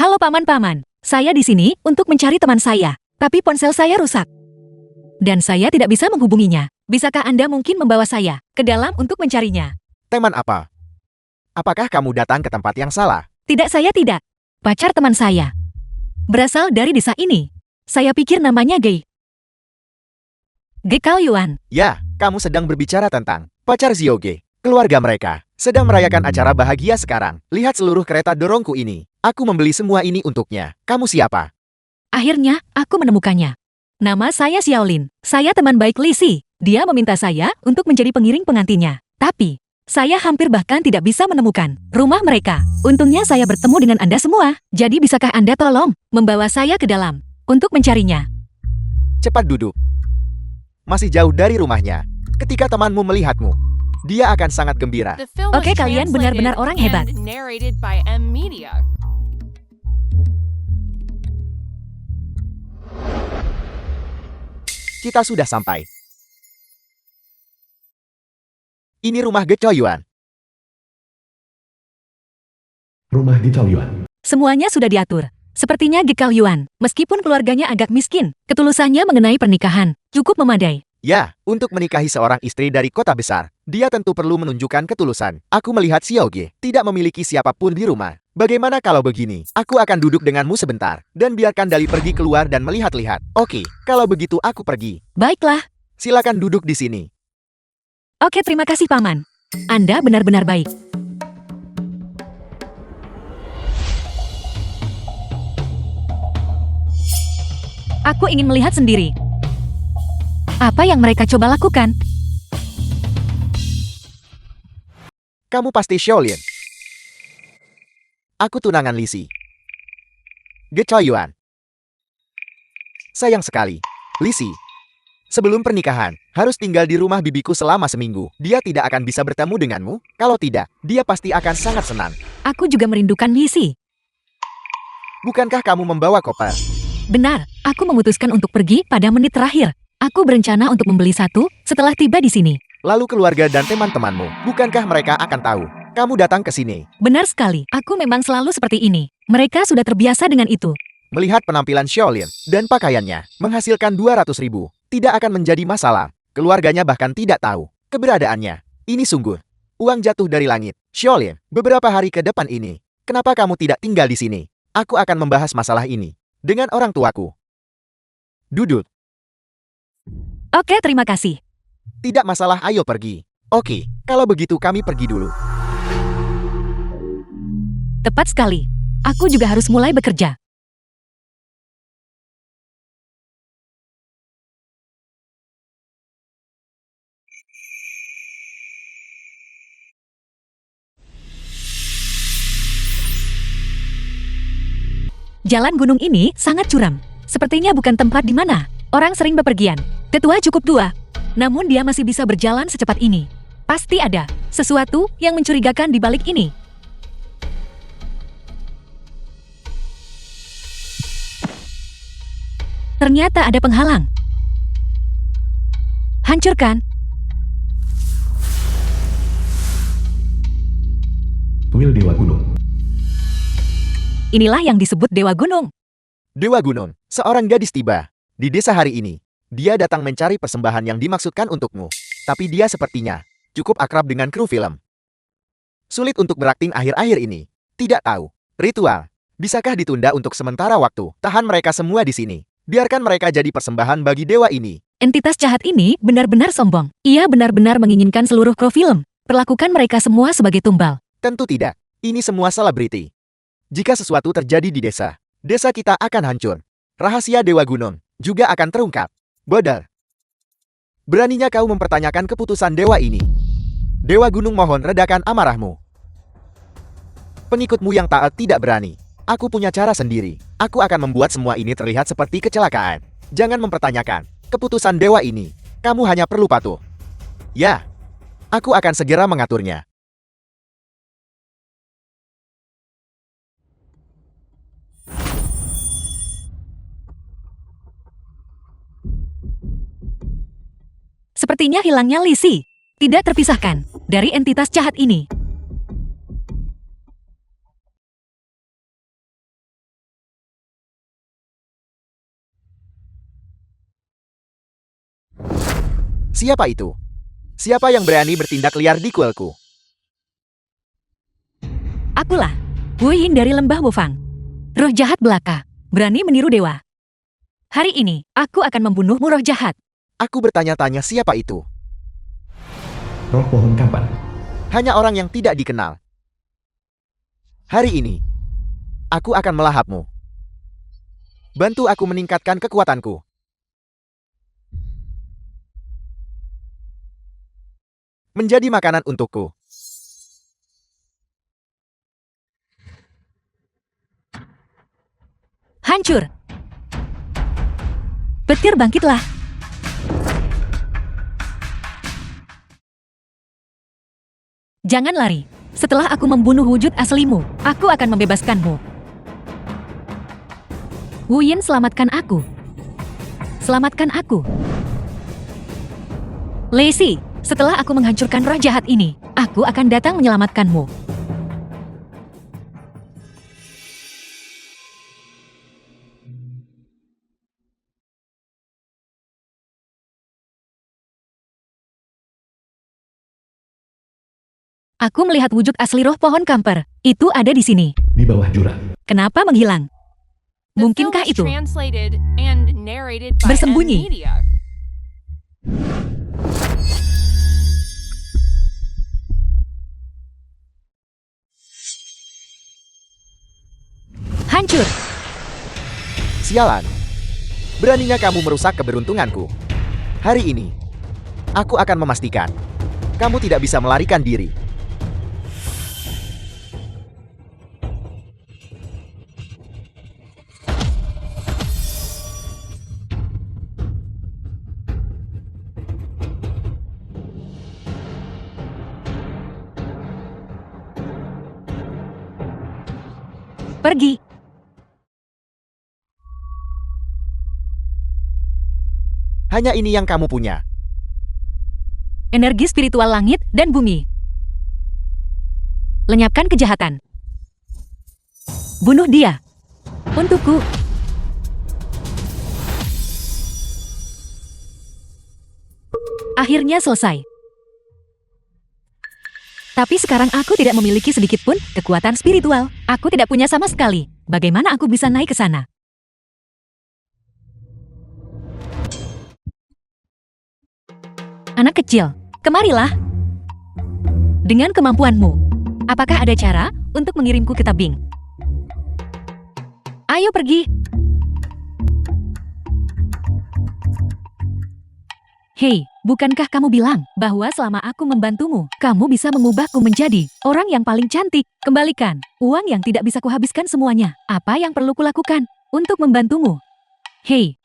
Halo paman-paman, saya di sini untuk mencari teman saya, tapi ponsel saya rusak. Dan saya tidak bisa menghubunginya. Bisakah Anda mungkin membawa saya ke dalam untuk mencarinya? Teman apa? Apakah kamu datang ke tempat yang salah? Tidak, saya tidak. Pacar teman saya. Berasal dari desa ini. Saya pikir namanya Gei. Gei Kao Yuan. Ya, kamu sedang berbicara tentang pacar Zioge. Keluarga mereka sedang merayakan acara bahagia sekarang. Lihat seluruh kereta dorongku ini. Aku membeli semua ini untuknya. Kamu siapa? Akhirnya, aku menemukannya. Nama saya Xiaolin. Saya teman baik Li Si. Dia meminta saya untuk menjadi pengiring pengantinnya. Tapi, saya hampir bahkan tidak bisa menemukan rumah mereka. Untungnya saya bertemu dengan Anda semua. Jadi bisakah Anda tolong membawa saya ke dalam untuk mencarinya? Cepat duduk. Masih jauh dari rumahnya. Ketika temanmu melihatmu, dia akan sangat gembira. Oke, kalian benar-benar orang hebat. Kita sudah sampai. Ini rumah Ge Chao Yuan. Rumah Ge Chao Yuan. Semuanya sudah diatur. Sepertinya Ge Kao Yuan, meskipun keluarganya agak miskin, ketulusannya mengenai pernikahan cukup memadai. Ya, untuk menikahi seorang istri dari kota besar, dia tentu perlu menunjukkan ketulusan. Aku melihat Xiaoge tidak memiliki siapapun di rumah. Bagaimana kalau begini? Aku akan duduk denganmu sebentar, dan biarkan Dali pergi keluar dan melihat-lihat. Oke, kalau begitu aku pergi. Baiklah. Silakan duduk di sini. Oke, terima kasih Paman. Anda benar-benar baik. Aku ingin melihat sendiri. Apa yang mereka coba lakukan? Kamu pasti Xiaolin. Aku tunangan Li Si. Ge Chao Yuan. Sayang sekali, Li Si. Sebelum pernikahan, harus tinggal di rumah bibiku selama seminggu. Dia tidak akan bisa bertemu denganmu. Kalau tidak, dia pasti akan sangat senang. Aku juga merindukan Li Si. Bukankah kamu membawa koper? Benar, aku memutuskan untuk pergi pada menit terakhir. Aku berencana untuk membeli satu setelah tiba di sini. Lalu keluarga dan teman-temanmu, bukankah mereka akan tahu kamu datang ke sini? Benar sekali, aku memang selalu seperti ini. Mereka sudah terbiasa dengan itu. Melihat penampilan Xiaolin dan pakaiannya menghasilkan 200.000, tidak akan menjadi masalah. Keluarganya bahkan tidak tahu keberadaannya. Ini sungguh uang jatuh dari langit. Xiaolin, beberapa hari ke depan ini, kenapa kamu tidak tinggal di sini? Aku akan membahas masalah ini dengan orang tuaku. Duduk. Oke, terima kasih. Tidak masalah, ayo pergi. Oke, kalau begitu kami pergi dulu. Tepat sekali. Aku juga harus mulai bekerja. Jalan gunung ini sangat curam. Sepertinya bukan tempat di mana orang sering bepergian. Tetua cukup tua, namun dia masih bisa berjalan secepat ini. Pasti ada sesuatu yang mencurigakan di balik ini. Ternyata ada penghalang. Hancurkan. Kuil Dewa Gunung. Inilah yang disebut Dewa Gunung. Dewa Gunung, seorang gadis tiba di desa hari ini. Dia datang mencari persembahan yang dimaksudkan untukmu. Tapi dia sepertinya cukup akrab dengan kru film. Sulit untuk berakting akhir-akhir ini. Tidak tahu. Ritual. Bisakah ditunda untuk sementara waktu? Tahan mereka semua di sini. Biarkan mereka jadi persembahan bagi dewa ini. Entitas jahat ini benar-benar sombong. Ia benar-benar menginginkan seluruh kru film. Perlakukan mereka semua sebagai tumbal. Tentu tidak. Ini semua selebriti. Jika sesuatu terjadi di desa, desa kita akan hancur. Rahasia Dewa Gunung juga akan terungkap. Bodoh. Beraninya kau mempertanyakan keputusan dewa ini. Dewa Gunung, mohon redakan amarahmu. Pengikutmu yang taat tidak berani. Aku punya cara sendiri. Aku akan membuat semua ini terlihat seperti kecelakaan. Jangan mempertanyakan keputusan dewa ini. Kamu hanya perlu patuh. Ya, aku akan segera mengaturnya. Sepertinya hilangnya Li Si tidak terpisahkan dari entitas jahat ini. Siapa itu? Siapa yang berani bertindak liar di kuilku? Akulah, Wu Yin dari Lembah Wufang. Roh jahat belaka, berani meniru dewa. Hari ini, aku akan membunuhmu roh jahat. Aku bertanya-tanya siapa itu. Roh pohon kampan. Hanya orang yang tidak dikenal. Hari ini, aku akan melahapmu. Bantu aku meningkatkan kekuatanku. Menjadi makanan untukku. Hancur. Petir bangkitlah. Jangan lari. Setelah aku membunuh wujud aslimu, aku akan membebaskanmu. Wu Yin, selamatkan aku. Selamatkan aku. Lei Si, setelah aku menghancurkan roh jahat ini, aku akan datang menyelamatkanmu. Aku melihat wujud asli roh pohon kamper. Itu ada di sini. Di bawah jurang. Kenapa menghilang? Mungkinkah itu? Bersembunyi. Hancur. Sialan. Beraninya kamu merusak keberuntunganku. Hari ini, aku akan memastikan kamu tidak bisa melarikan diri. Pergi. Hanya ini yang kamu punya. Energi spiritual langit dan bumi. Lenyapkan kejahatan. Bunuh dia. Untukku. Akhirnya selesai. Tapi sekarang aku tidak memiliki sedikit pun kekuatan spiritual. Aku tidak punya sama sekali. Bagaimana aku bisa naik ke sana? Anak kecil, kemarilah. Dengan kemampuanmu, apakah ada cara untuk mengirimku ke tebing? Ayo pergi. Hei, bukankah kamu bilang bahwa selama aku membantumu, kamu bisa mengubahku menjadi orang yang paling cantik? Kembalikan uang yang tidak bisa kuhabiskan semuanya. Apa yang perlu kulakukan untuk membantumu? Hei,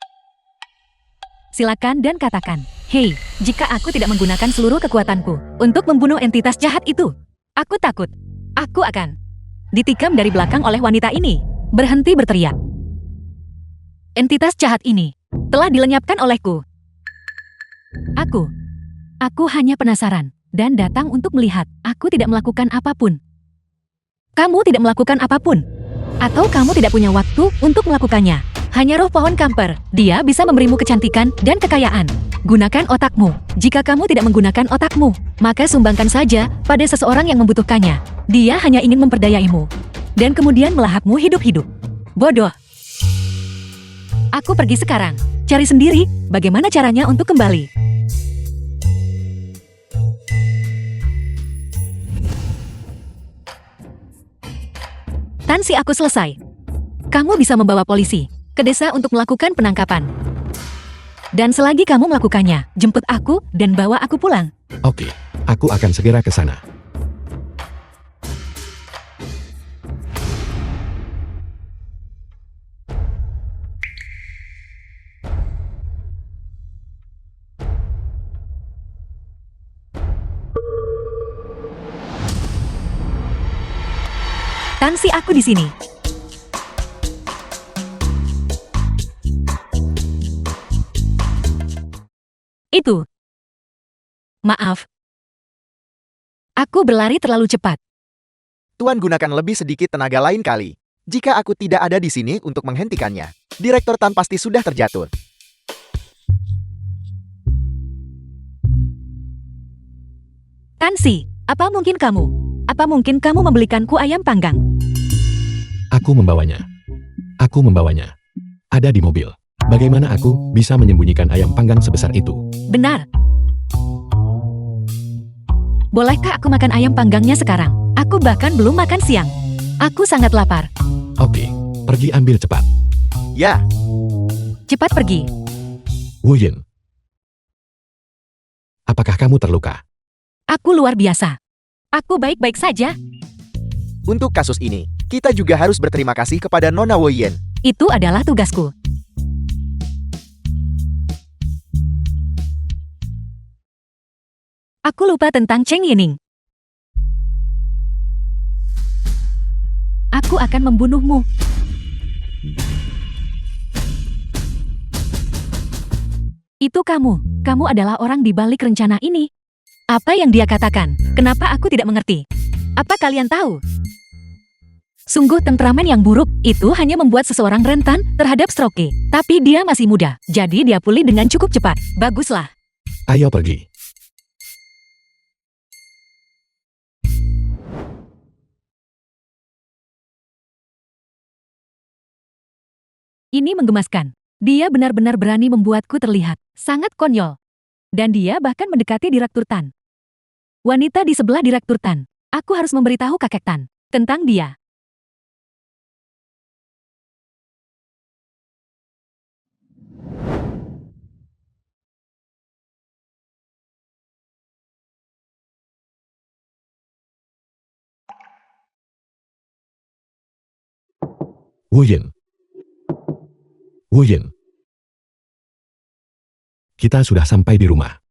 silakan dan katakan. Hei, jika aku tidak menggunakan seluruh kekuatanku untuk membunuh entitas jahat itu, aku takut. Aku akan ditikam dari belakang oleh wanita ini. Berhenti berteriak. Entitas jahat ini telah dilenyapkan olehku. Aku hanya penasaran dan datang untuk melihat. Aku tidak melakukan apapun. Kamu tidak melakukan apapun. Atau kamu tidak punya waktu untuk melakukannya. Hanya roh pohon kamper. Dia bisa memberimu kecantikan dan kekayaan. Gunakan otakmu. Jika kamu tidak menggunakan otakmu, maka sumbangkan saja pada seseorang yang membutuhkannya. Dia hanya ingin memperdayaimu. Dan kemudian melahapmu hidup-hidup. Bodoh. Aku pergi sekarang. Cari sendiri bagaimana caranya untuk kembali. Tansi aku selesai. Kamu bisa membawa polisi ke desa untuk melakukan penangkapan. Dan selagi kamu melakukannya, jemput aku dan bawa aku pulang. Oke, aku akan segera ke sana. Tansi aku di sini. Itu. Maaf. Aku berlari terlalu cepat. Tuan, gunakan lebih sedikit tenaga lain kali. Jika aku tidak ada di sini untuk menghentikannya, Direktur Tan pasti sudah terjatuh. Tansi, apa mungkin kamu membelikanku ayam panggang? Aku membawanya. Aku membawanya. Ada di mobil. Bagaimana aku bisa menyembunyikan ayam panggang sebesar itu? Benar. Bolehkah aku makan ayam panggangnya sekarang? Aku bahkan belum makan siang. Aku sangat lapar. Oke, pergi ambil cepat. Ya, Cepat pergi. Wu Yin. Apakah kamu terluka? Aku luar biasa. Aku baik-baik saja. untuk kasus ini, kita juga harus berterima kasih kepada Nona Woyen. Itu adalah tugasku. Aku lupa tentang Cheng Yining. Aku akan membunuhmu. Itu kamu. Kamu adalah orang di balik rencana ini. Apa yang dia katakan? Kenapa aku tidak mengerti? Apa kalian tahu? Sungguh temperamen yang buruk, itu hanya membuat seseorang rentan terhadap stroke. Tapi dia masih muda, jadi dia pulih dengan cukup cepat. Baguslah. Ayo pergi. Ini menggemaskan. Dia benar-benar berani membuatku terlihat sangat konyol. Dan dia bahkan mendekati Direktur Tan. Wanita di sebelah Direktur Tan. Aku harus memberitahu kakek Tan tentang dia. Wu Yin. Wu Yin. Kita sudah sampai di rumah.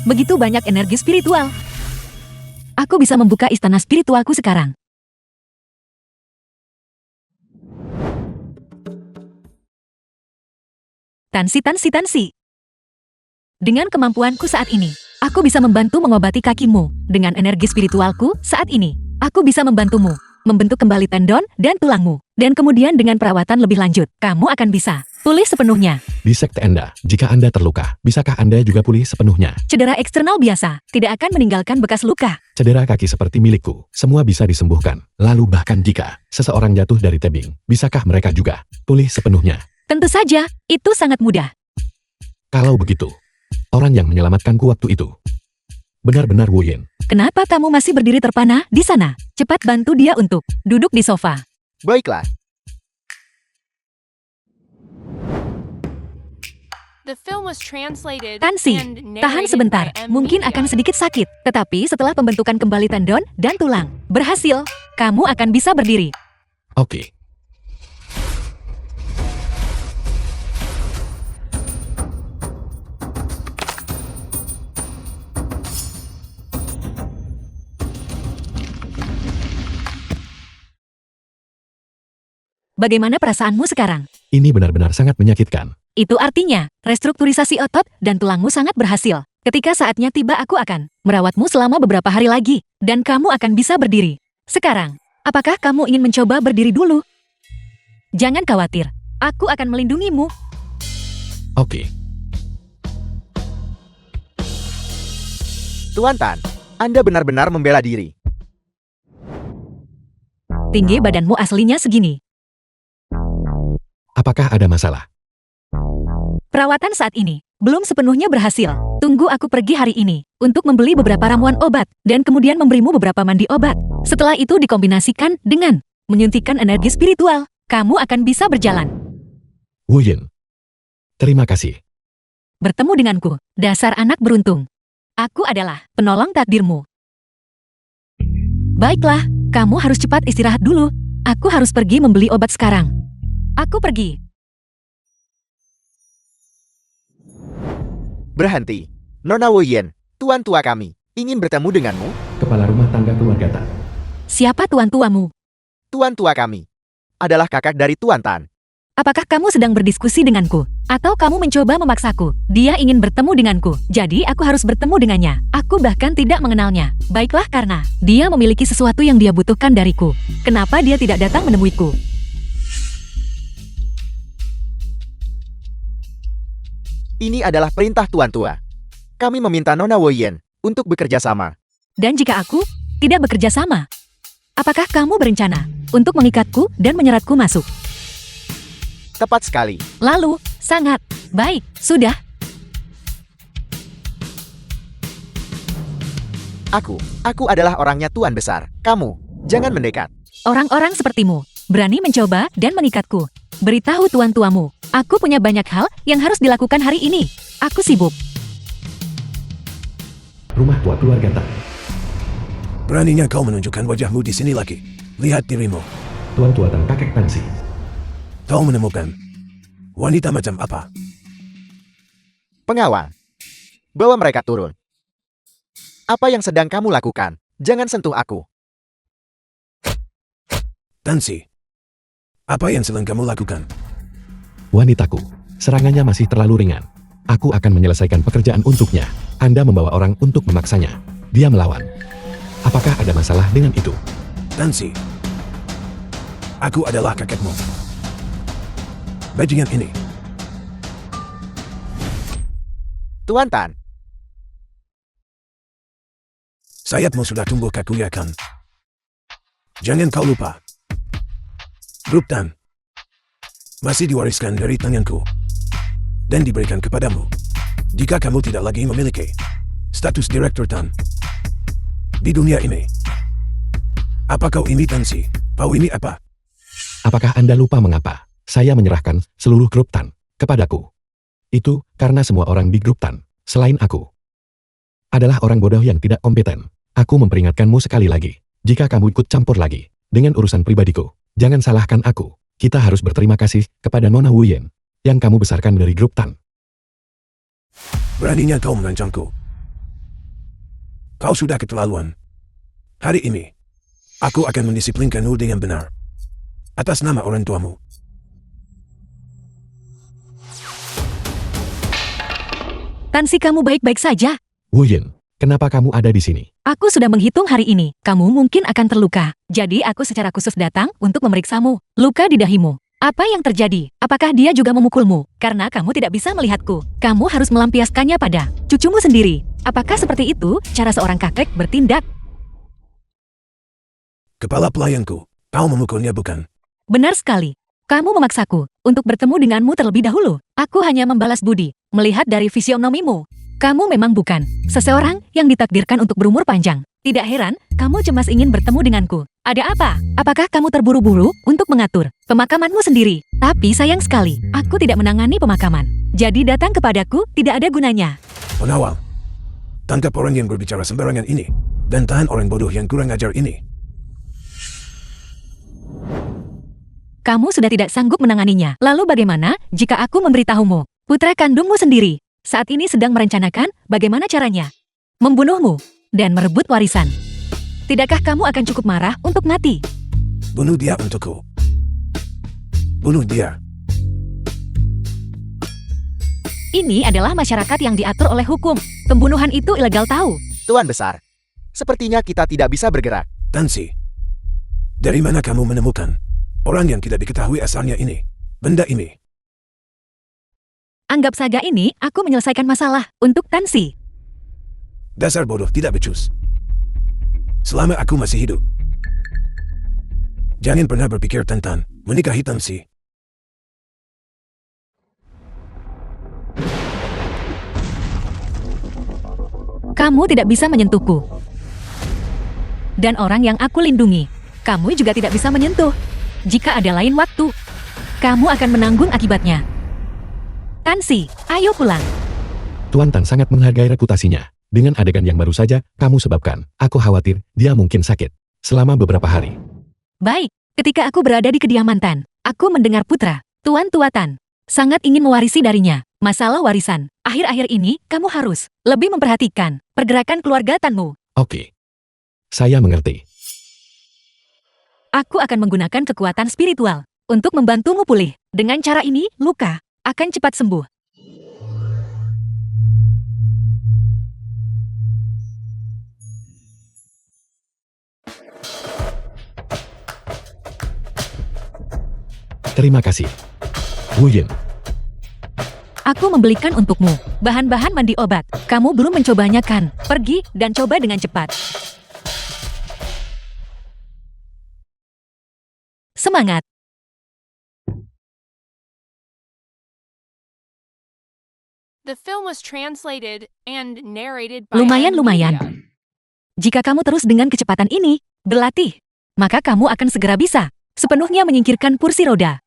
Begitu banyak energi spiritual. Aku bisa membuka istana spiritualku sekarang. Tansi. Dengan kemampuanku saat ini, aku bisa membantu mengobati kakimu. Dengan energi spiritualku saat ini, aku bisa membantumu membentuk kembali tendon dan tulangmu. Dan kemudian dengan perawatan lebih lanjut, kamu akan bisa pulih sepenuhnya. Di sekte Anda, jika Anda terluka, bisakah Anda juga pulih sepenuhnya? Cedera eksternal biasa, tidak akan meninggalkan bekas luka. Cedera kaki seperti milikku, semua bisa disembuhkan. Lalu bahkan jika seseorang jatuh dari tebing, bisakah mereka juga pulih sepenuhnya? Tentu saja, itu sangat mudah. Kalau begitu, orang yang menyelamatkanku waktu itu benar-benar Wu Yin. Kenapa kamu masih berdiri terpana di sana? Cepat bantu dia untuk duduk di sofa. Baiklah, The film was translated Tansi, and tahan narrated sebentar. by M. Mungkin akan Media. sedikit sakit. Tetapi setelah pembentukan kembali tendon dan tulang berhasil, kamu akan bisa berdiri. Oke. Bagaimana perasaanmu sekarang? Ini benar-benar sangat menyakitkan. Itu artinya, restrukturisasi otot dan tulangmu sangat berhasil. Ketika saatnya tiba aku akan merawatmu selama beberapa hari lagi, dan kamu akan bisa berdiri. Sekarang, apakah kamu ingin mencoba berdiri dulu? Jangan khawatir, aku akan melindungimu. Oke. Tuan Tan, Anda benar-benar membela diri. Tinggi badanmu aslinya segini. Apakah ada masalah? Perawatan saat ini belum sepenuhnya berhasil. Tunggu aku pergi hari ini untuk membeli beberapa ramuan obat dan kemudian memberimu beberapa mandi obat. Setelah itu dikombinasikan dengan menyuntikkan energi spiritual, kamu akan bisa berjalan. Wu Yin. Terima kasih. Bertemu denganku, dasar anak beruntung. Aku adalah penolong takdirmu. Baiklah, kamu harus cepat istirahat dulu. Aku harus pergi membeli obat sekarang. Aku pergi. Berhenti. Nona Woyen, tuan tua kami, ingin bertemu denganmu. Kepala rumah tangga keluarga Tan. Siapa tuan tuamu? Tuan tua kami adalah kakak dari Tuan Tan. Apakah kamu sedang berdiskusi denganku? Atau kamu mencoba memaksaku? Dia ingin bertemu denganku, jadi aku harus bertemu dengannya. Aku bahkan tidak mengenalnya. Baiklah, karena dia memiliki sesuatu yang dia butuhkan dariku. Kenapa dia tidak datang menemuiku? Ini adalah perintah Tuan Tua. Kami meminta Nona Woyen untuk bekerja sama. Dan jika aku tidak bekerja sama, apakah kamu berencana untuk mengikatku dan menyeratku masuk? Tepat sekali. Lalu, sangat baik, sudah. Aku adalah orangnya Tuan Besar. Kamu, jangan mendekat. Orang-orang sepertimu berani mencoba dan mengikatku. Beritahu tuan tuamu, aku punya banyak hal yang harus dilakukan hari ini. Aku sibuk. Rumah tua keluarga Tan. Beraninya kau menunjukkan wajahmu di sini lagi. Lihat dirimu. Tuan tua Tan kakek Tansi. Kau menemukan wanita macam apa? Pengawal, bawa mereka turun. Apa yang sedang kamu lakukan? Jangan sentuh aku. Tansi, apa yang sedang kamu lakukan? Wanitaku, serangannya masih terlalu ringan. Aku akan menyelesaikan pekerjaan untuknya. Anda membawa orang untuk memaksanya. Dia melawan. Apakah ada masalah dengan itu? Tansi, aku adalah kakekmu. Bajingan ini. Tuan Tan, Sayapmu sudah tumbuh kaku, ya kan? Jangan kau lupa. Grup Tan masih diwariskan dari tanganku dan diberikan kepadamu jika kamu tidak lagi memiliki status Direktur Tan di dunia ini. Apa kau ini, Tansi? Kau ini apa? Apakah Anda lupa mengapa saya menyerahkan seluruh grup Tan kepadaku? Itu karena semua orang di grup Tan, selain aku, adalah orang bodoh yang tidak kompeten. Aku memperingatkanmu sekali lagi. Jika kamu ikut campur lagi dengan urusan pribadiku, jangan salahkan aku. Kita harus berterima kasih kepada Nona Woyen yang kamu besarkan dari grup Tan. Beraninya kau mengancamku. Kau sudah keterlaluan. Hari ini, aku akan mendisiplinkanmu dengan benar. Atas nama orang tuamu. Tansi, kamu baik-baik saja? Woyen, kenapa kamu ada di sini? Aku sudah menghitung hari ini. Kamu mungkin akan terluka. Jadi aku secara khusus datang untuk memeriksamu. Luka di dahimu. Apa yang terjadi? Apakah dia juga memukulmu? Karena kamu tidak bisa melihatku. Kamu harus melampiaskannya pada cucumu sendiri. Apakah seperti itu cara seorang kakek bertindak? Kepala pelayanku, kau memukulnya bukan? Benar sekali. Kamu memaksaku untuk bertemu denganmu terlebih dahulu. Aku hanya membalas budi, melihat dari fisionomimu. Kamu memang bukan seseorang yang ditakdirkan untuk berumur panjang. Tidak heran, kamu cemas ingin bertemu denganku. Ada apa? Apakah kamu terburu-buru untuk mengatur pemakamanmu sendiri? Tapi sayang sekali, aku tidak menangani pemakaman. Jadi datang kepadaku tidak ada gunanya. Pengawal, tangkap orang yang berbicara sembarangan ini, dan tahan orang bodoh yang kurang ajar ini. Kamu sudah tidak sanggup menanganinya. Lalu bagaimana jika aku memberitahumu? Putra kandungmu sendiri saat ini sedang merencanakan bagaimana caranya membunuhmu dan merebut warisan. Tidakkah kamu akan cukup marah untuk mati? Bunuh dia untukku. Bunuh dia. Ini adalah masyarakat yang diatur oleh hukum. Pembunuhan itu ilegal, tahu? Tuan Besar, sepertinya kita tidak bisa bergerak. Tansi, dari mana kamu menemukan orang yang tidak diketahui asalnya ini? Benda ini. Anggap saja ini aku menyelesaikan masalah untuk Tansi. Dasar bodoh tidak becus. Selama aku masih hidup, jangan pernah berpikir tentang menikahi Tansi. Kamu tidak bisa menyentuhku. Dan orang yang aku lindungi, kamu juga tidak bisa menyentuh. Jika ada lain waktu, kamu akan menanggung akibatnya. Tansi, ayo pulang. Tuan Tan sangat menghargai reputasinya. Dengan adegan yang baru saja kamu sebabkan, aku khawatir dia mungkin sakit selama beberapa hari. Baik, ketika aku berada di kediaman Tan, aku mendengar putra, Tuan Tua Tan, sangat ingin mewarisi darinya. Masalah warisan, akhir-akhir ini kamu harus lebih memperhatikan pergerakan keluarga Tanmu. Oke. Saya mengerti. Aku akan menggunakan kekuatan spiritual untuk membantumu pulih. Dengan cara ini, luka akan cepat sembuh. Terima kasih. Wu Yin, Aku membelikan untukmu bahan-bahan mandi obat. Kamu belum mencobanya kan? Pergi dan coba dengan cepat. Semangat! The film was translated and narrated by Lumayan. Media. Jika kamu terus dengan kecepatan ini, berlatih, maka kamu akan segera bisa sepenuhnya menyingkirkan kursi roda.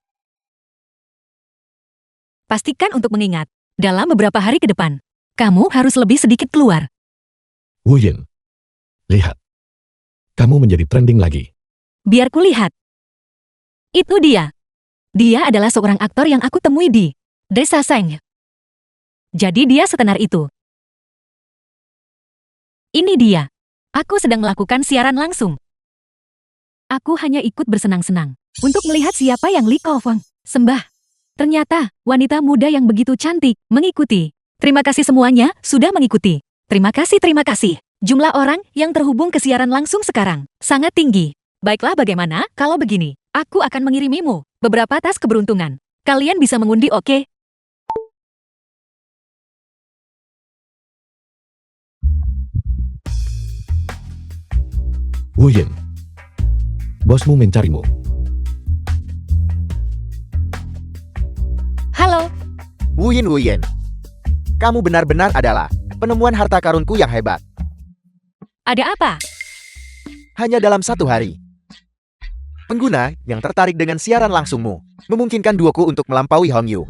Pastikan untuk mengingat, dalam beberapa hari ke depan, kamu harus lebih sedikit keluar. Wu Yin. Lihat. Kamu menjadi trending lagi. Biar kulihat. Itu dia. Dia adalah seorang aktor yang aku temui di Desa Seng. Jadi dia setenar itu. Ini dia. Aku sedang melakukan siaran langsung. Aku hanya ikut bersenang-senang untuk melihat siapa yang Li Kaofeng sembah. Ternyata, wanita muda yang begitu cantik mengikuti. Terima kasih semuanya sudah mengikuti. Terima kasih. Jumlah orang yang terhubung ke siaran langsung sekarang sangat tinggi. Baiklah, bagaimana kalau begini? Aku akan mengirimimu beberapa tas keberuntungan. Kalian bisa mengundi, oke? Wu Yin. Bosmu mencarimu. Halo, Wu Yin. Kamu benar-benar adalah penemuan harta karunku yang hebat. ada apa? Hanya dalam 1 hari. Pengguna yang tertarik dengan siaran langsungmu memungkinkan duoku untuk melampaui Hong Yu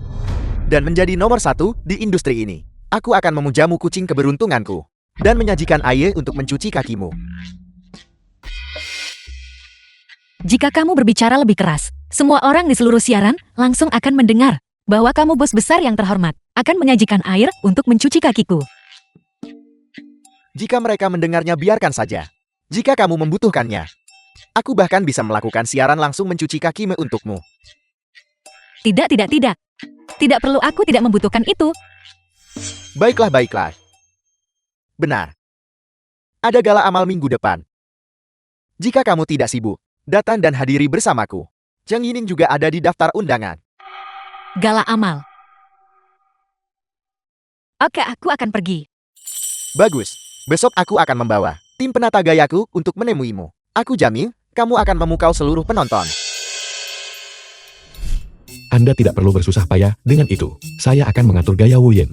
dan menjadi nomor 1 di industri ini. Aku akan memujamu kucing keberuntunganku dan menyajikan air untuk mencuci kakimu. Jika kamu berbicara lebih keras, semua orang di seluruh siaran langsung akan mendengar bahwa kamu bos besar yang terhormat akan menyajikan air untuk mencuci kakiku. Jika mereka mendengarnya, biarkan saja. Jika kamu membutuhkannya, aku bahkan bisa melakukan siaran langsung mencuci kakimu untukmu. Tidak. Tidak perlu, aku tidak membutuhkan itu. Baiklah. Benar. Ada gala amal minggu depan. Jika kamu tidak sibuk, datang dan hadiri bersamaku. Zhang Yining juga ada di daftar undangan. Gala amal. Oke, aku akan pergi. Bagus. Besok aku akan membawa tim penata gayaku untuk menemuimu. Aku jamin, kamu akan memukau seluruh penonton. Anda tidak perlu bersusah payah dengan itu. Saya akan mengatur gaya Wu Yin.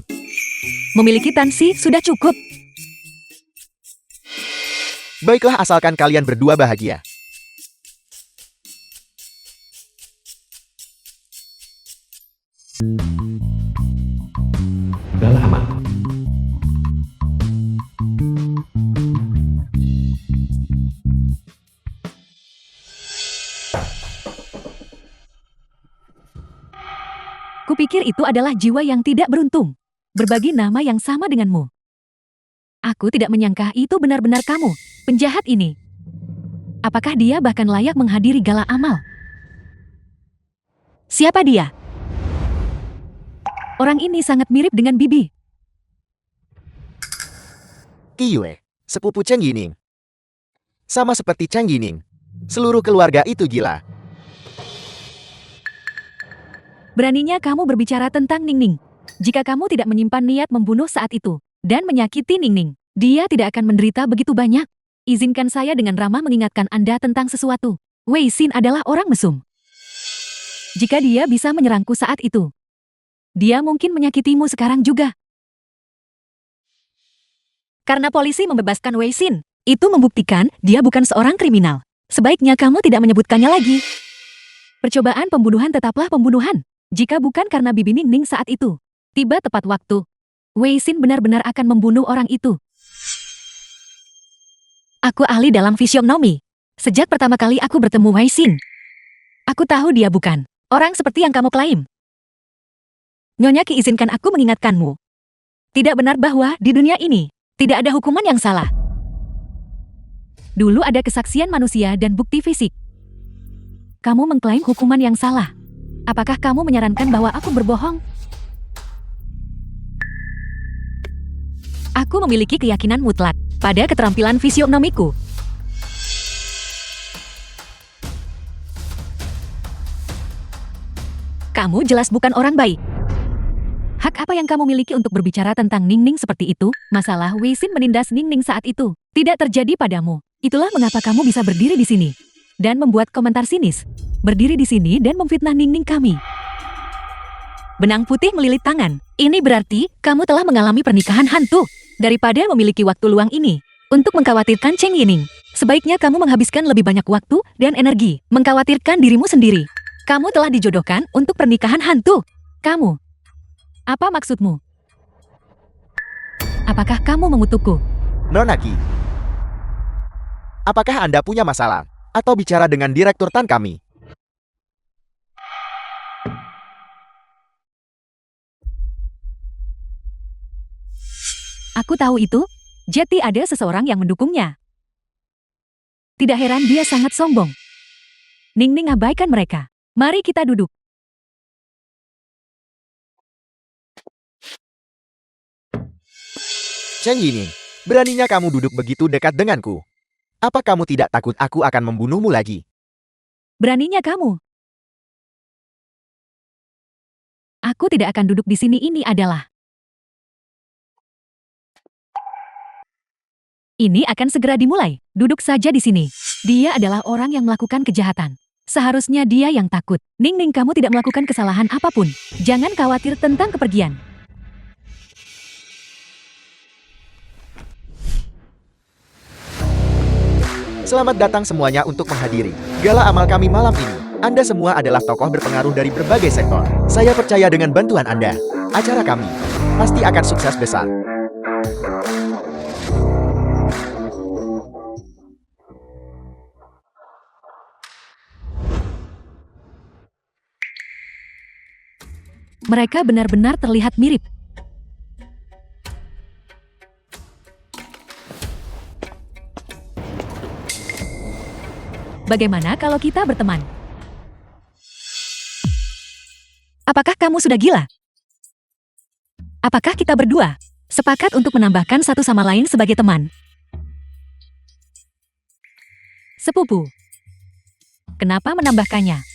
Memiliki Tansi sudah cukup. Baiklah, asalkan kalian berdua bahagia. Gala amal. Kupikir itu adalah jiwa yang tidak beruntung. Berbagi nama yang sama denganmu. Aku tidak menyangka itu benar-benar kamu, penjahat ini. Apakah dia bahkan layak menghadiri gala amal? Siapa dia? Orang ini sangat mirip dengan Bibi. Qiyue, sepupu Cheng Yining. Sama seperti Cheng Yining. Seluruh keluarga itu gila. Beraninya kamu berbicara tentang Ningning. Jika kamu tidak menyimpan niat membunuh saat itu dan menyakiti Ningning, dia tidak akan menderita begitu banyak. Izinkan saya dengan ramah mengingatkan Anda tentang sesuatu. Wei Xin adalah orang mesum. Jika dia bisa menyerangku saat itu, dia mungkin menyakitimu sekarang juga. Karena polisi membebaskan Wei Xin, itu membuktikan dia bukan seorang kriminal. Sebaiknya kamu tidak menyebutkannya lagi. Percobaan pembunuhan tetaplah pembunuhan. Jika bukan karena Bibi Ningning saat itu, tiba tepat waktu, Wei Xin benar-benar akan membunuh orang itu. Aku ahli dalam fisionomi. Sejak pertama kali aku bertemu Wei Xin, aku tahu dia bukan orang seperti yang kamu klaim. Nyonya Qi, izinkan aku mengingatkanmu. Tidak benar bahwa di dunia ini tidak ada hukuman yang salah. Dulu ada kesaksian manusia dan bukti fisik. kamu mengklaim hukuman yang salah. Apakah kamu menyarankan bahwa aku berbohong? Aku memiliki keyakinan mutlak pada keterampilan fisionomiku. Kamu jelas bukan orang baik. Hak apa yang kamu miliki untuk berbicara tentang Ningning seperti itu? Masalah Wei Xin menindas Ningning saat itu tidak terjadi padamu. Itulah mengapa kamu bisa berdiri di sini dan membuat komentar sinis. Berdiri di sini dan memfitnah Ningning kami. Benang putih melilit tangan. Ini berarti kamu telah mengalami pernikahan hantu. Daripada memiliki waktu luang ini untuk mengkhawatirkan Cheng Yining, sebaiknya kamu menghabiskan lebih banyak waktu dan energi mengkhawatirkan dirimu sendiri. Kamu telah dijodohkan untuk pernikahan hantu. Kamu. Apa maksudmu? Apakah kamu mengutukku? Nona Qi, apakah Anda punya masalah? Atau bicara dengan Direktur Tan kami? Aku tahu itu. Jeti ada seseorang yang mendukungnya. Tidak heran dia sangat sombong. Ningning abaikan mereka. Mari kita duduk. Cheng Yining, beraninya kamu duduk begitu dekat denganku. Apa kamu tidak takut aku akan membunuhmu lagi? Beraninya kamu. Aku tidak akan duduk di sini. Ini akan segera dimulai. Duduk saja di sini. Dia adalah orang yang melakukan kejahatan. Seharusnya dia yang takut. Ningning, kamu tidak melakukan kesalahan apapun. Jangan khawatir tentang kepergian. Selamat datang semuanya untuk menghadiri gala amal kami malam ini. Anda semua adalah tokoh berpengaruh dari berbagai sektor. Saya percaya dengan bantuan Anda, acara kami pasti akan sukses besar. Mereka benar-benar terlihat mirip. Bagaimana kalau kita berteman? Apakah kamu sudah gila? Apakah kita berdua sepakat untuk menambahkan satu sama lain sebagai teman? Sepupu. Kenapa menambahkannya?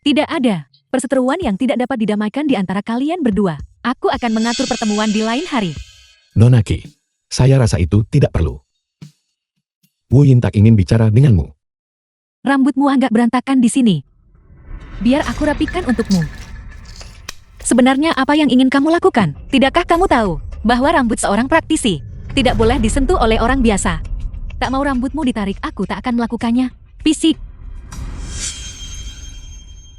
Tidak ada perseteruan yang tidak dapat didamaikan di antara kalian berdua. Aku akan mengatur pertemuan di lain hari. Nona Qi, saya rasa itu tidak perlu. Wu Yin tak ingin bicara denganmu. Rambutmu agak berantakan di sini. Biar aku rapikan untukmu. Sebenarnya apa yang ingin kamu lakukan? Tidakkah kamu tahu bahwa rambut seorang praktisi tidak boleh disentuh oleh orang biasa? Tak mau rambutmu ditarik, aku tak akan melakukannya. Fisik.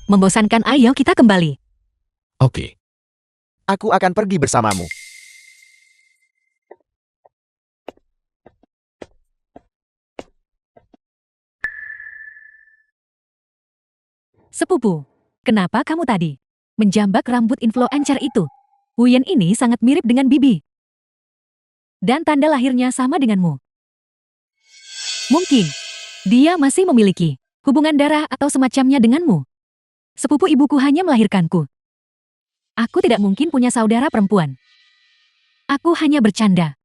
Membosankan, ayo kita kembali. Oke. Aku akan pergi bersamamu. Sepupu, kenapa kamu tadi menjambak rambut influencer itu? Wuyen ini sangat mirip dengan Bibi. Dan tanda lahirnya sama denganmu. Mungkin dia masih memiliki hubungan darah atau semacamnya denganmu. Sepupu ibuku hanya melahirkanku. Aku tidak mungkin punya saudara perempuan. Aku hanya bercanda.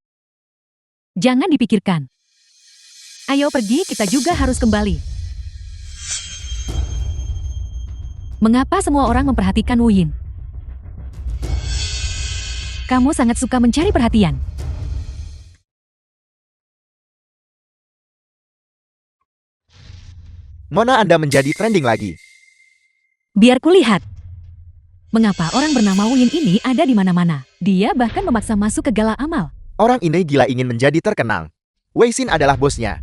Jangan dipikirkan. Ayo pergi, kita juga harus kembali. Mengapa semua orang memperhatikan Wu Yin? Kamu sangat suka mencari perhatian. Mana Anda menjadi trending lagi? Biar kulihat. Mengapa orang bernama Wu Yin ini ada di mana-mana? Dia bahkan memaksa masuk ke gala amal. Orang ini gila ingin menjadi terkenal. Wei Xin adalah bosnya.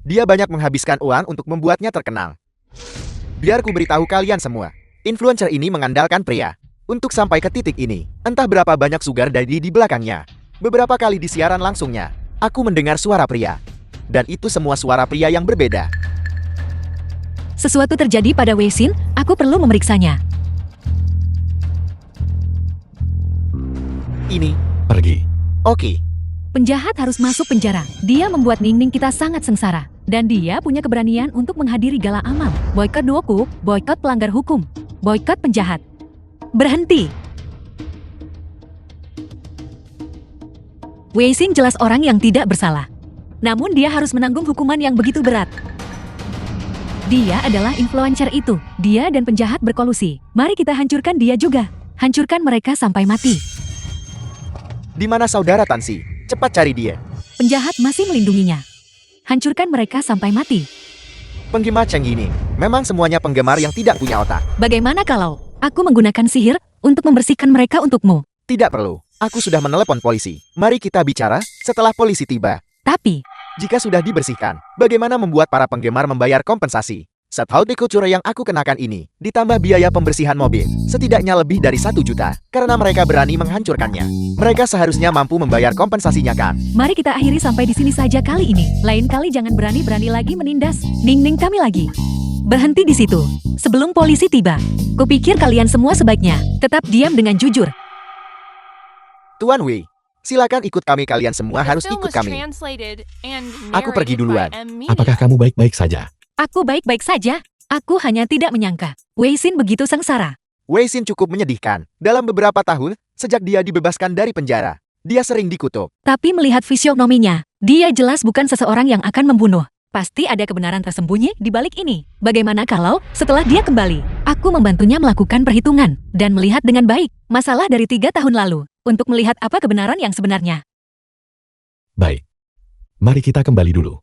Dia banyak menghabiskan uang untuk membuatnya terkenal. Biar ku beritahu kalian semua, influencer ini mengandalkan pria untuk sampai ke titik ini. Entah berapa banyak sugar daddy di belakangnya. Beberapa kali di siaran langsungnya, aku mendengar suara pria. Dan itu semua suara pria yang berbeda. Sesuatu terjadi pada Wei Xin, aku perlu memeriksanya. Ini, Pergi. oke. Penjahat harus masuk penjara. Dia membuat Ningning kita sangat sengsara. Dan dia punya keberanian untuk menghadiri gala amal. Boykot Duoku, boykot pelanggar hukum, boykot penjahat. Berhenti! Wei Xin jelas orang yang tidak bersalah. Namun dia harus menanggung hukuman yang begitu berat. Dia adalah influencer itu. Dia dan penjahat berkolusi. Mari kita hancurkan dia juga. Hancurkan mereka sampai mati. Di mana saudara Tansi? Cepat cari dia. Penjahat masih melindunginya. Hancurkan mereka sampai mati. Penggemar Cheng Yining. Memang semuanya penggemar yang tidak punya otak. Bagaimana kalau aku menggunakan sihir untuk membersihkan mereka untukmu? Tidak perlu. Aku sudah menelepon polisi. Mari kita bicara setelah polisi tiba. Tapi, Jika sudah dibersihkan, bagaimana membuat para penggemar membayar kompensasi? Set haute couture yang aku kenakan ini, ditambah biaya pembersihan mobil, setidaknya lebih dari 1 juta, karena mereka berani menghancurkannya. Mereka seharusnya mampu membayar kompensasinya kan? mari kita akhiri sampai di sini saja kali ini. Lain kali jangan berani-berani lagi menindas ning-ning kami lagi. Berhenti di situ. Sebelum polisi tiba. Kupikir kalian semua sebaiknya tetap diam dengan jujur. Tuan Wei, silakan ikut kami, kalian semua The harus film ikut was kami. translated and Aku pergi narrated duluan. by M. Meany. Apakah kamu baik-baik saja? Aku baik-baik saja. Aku hanya tidak menyangka Wei Xin begitu sengsara. Wei Xin cukup menyedihkan. Dalam beberapa tahun, sejak dia dibebaskan dari penjara, dia sering dikutuk. Tapi melihat fisionominya, dia jelas bukan seseorang yang akan membunuh. Pasti ada kebenaran tersembunyi di balik ini. Bagaimana kalau setelah dia kembali, aku membantunya melakukan perhitungan dan melihat dengan baik masalah dari 3 tahun lalu untuk melihat apa kebenaran yang sebenarnya. Baik. Mari kita kembali dulu.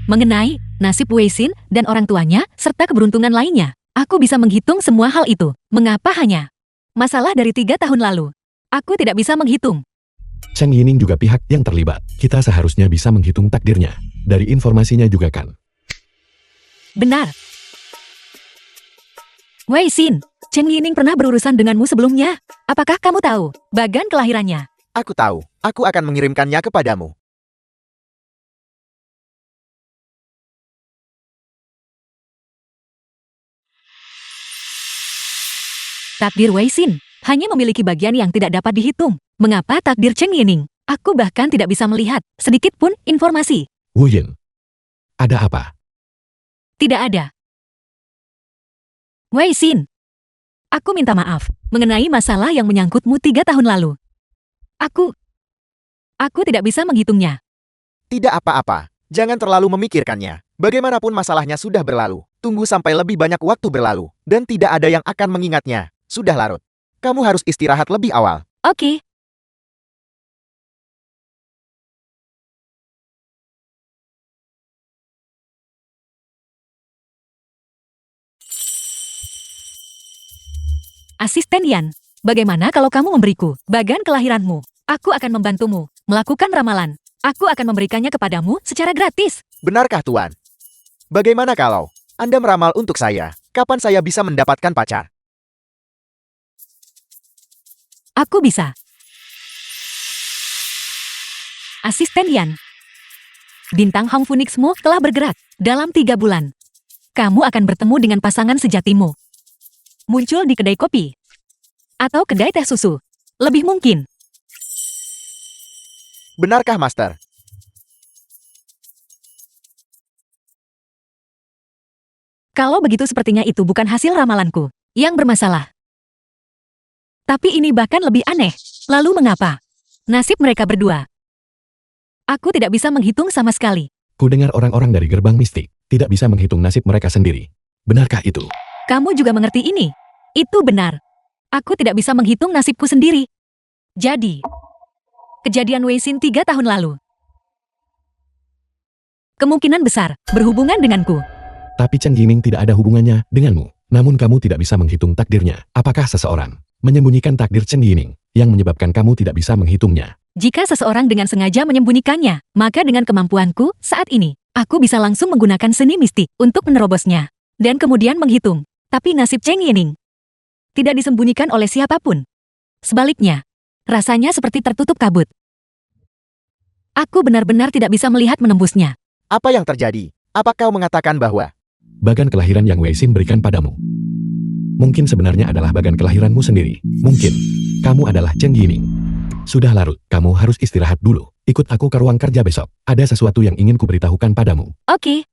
Mengenai nasib Wei Xin dan orang tuanya serta keberuntungan lainnya, aku bisa menghitung semua hal itu. Mengapa hanya masalah dari 3 tahun lalu? Aku tidak bisa menghitung. Cheng Yining juga pihak yang terlibat. Kita seharusnya bisa menghitung takdirnya. Dari informasinya juga kan. Benar. Wei Xin, Cheng Yining pernah berurusan denganmu sebelumnya. Apakah kamu tahu bagan kelahirannya? Aku tahu, aku akan mengirimkannya kepadamu. Takdir Wei Xin hanya memiliki bagian yang tidak dapat dihitung. Mengapa takdir Cheng Yining? Aku bahkan tidak bisa melihat sedikit pun informasi. Wu Yin. Ada apa? Tidak ada. Wei Xin, aku minta maaf mengenai masalah yang menyangkutmu 3 tahun lalu. Aku tidak bisa menghitungnya. Tidak apa-apa, jangan terlalu memikirkannya. Bagaimanapun masalahnya sudah berlalu. Tunggu sampai lebih banyak waktu berlalu, dan tidak ada yang akan mengingatnya. Sudah larut. Kamu harus istirahat lebih awal. Oke. Asisten Yan, bagaimana kalau kamu memberiku bagan kelahiranmu? Aku akan membantumu melakukan ramalan. Aku akan memberikannya kepadamu secara gratis. Benarkah, Tuan? Bagaimana kalau Anda meramal untuk saya? Kapan saya bisa mendapatkan pacar? Aku bisa. Asisten Yan. Bintang Hong Phoenixmu telah bergerak dalam 3 bulan. Kamu akan bertemu dengan pasangan sejatimu. Muncul di kedai kopi. Atau kedai teh susu. Lebih mungkin. Benarkah, Master? Kalau begitu sepertinya itu bukan hasil ramalanku yang bermasalah. Tapi ini bahkan lebih aneh. Lalu mengapa? Nasib mereka berdua. Aku tidak bisa menghitung sama sekali. Ku dengar orang-orang dari gerbang mistik tidak bisa menghitung nasib mereka sendiri. Benarkah itu? Kamu juga mengerti ini? Itu benar. Aku tidak bisa menghitung nasibku sendiri. Jadi, kejadian Wei Xin 3 tahun lalu. Kemungkinan besar berhubungan denganku. Tapi Cheng Yining tidak ada hubungannya denganmu. Namun kamu tidak bisa menghitung takdirnya. Apakah seseorang menyembunyikan takdir Cheng Yining yang menyebabkan kamu tidak bisa menghitungnya? Jika seseorang dengan sengaja menyembunyikannya, maka dengan kemampuanku saat ini, aku bisa langsung menggunakan seni mistik untuk menerobosnya. Dan kemudian menghitung. Tapi nasib Cheng Yining tidak disembunyikan oleh siapapun. Sebaliknya, Rasanya seperti tertutup kabut. Aku benar-benar tidak bisa melihat menembusnya. Apa yang terjadi? Apa kau mengatakan bahwa Bagan kelahiran yang Wei Xin berikan padamu. Mungkin sebenarnya adalah bagan kelahiranmu sendiri. Mungkin kamu adalah Cheng Yining. Sudah larut, kamu harus istirahat dulu. Ikut aku ke ruang kerja besok. Ada sesuatu yang ingin kuberitahukan padamu. Oke.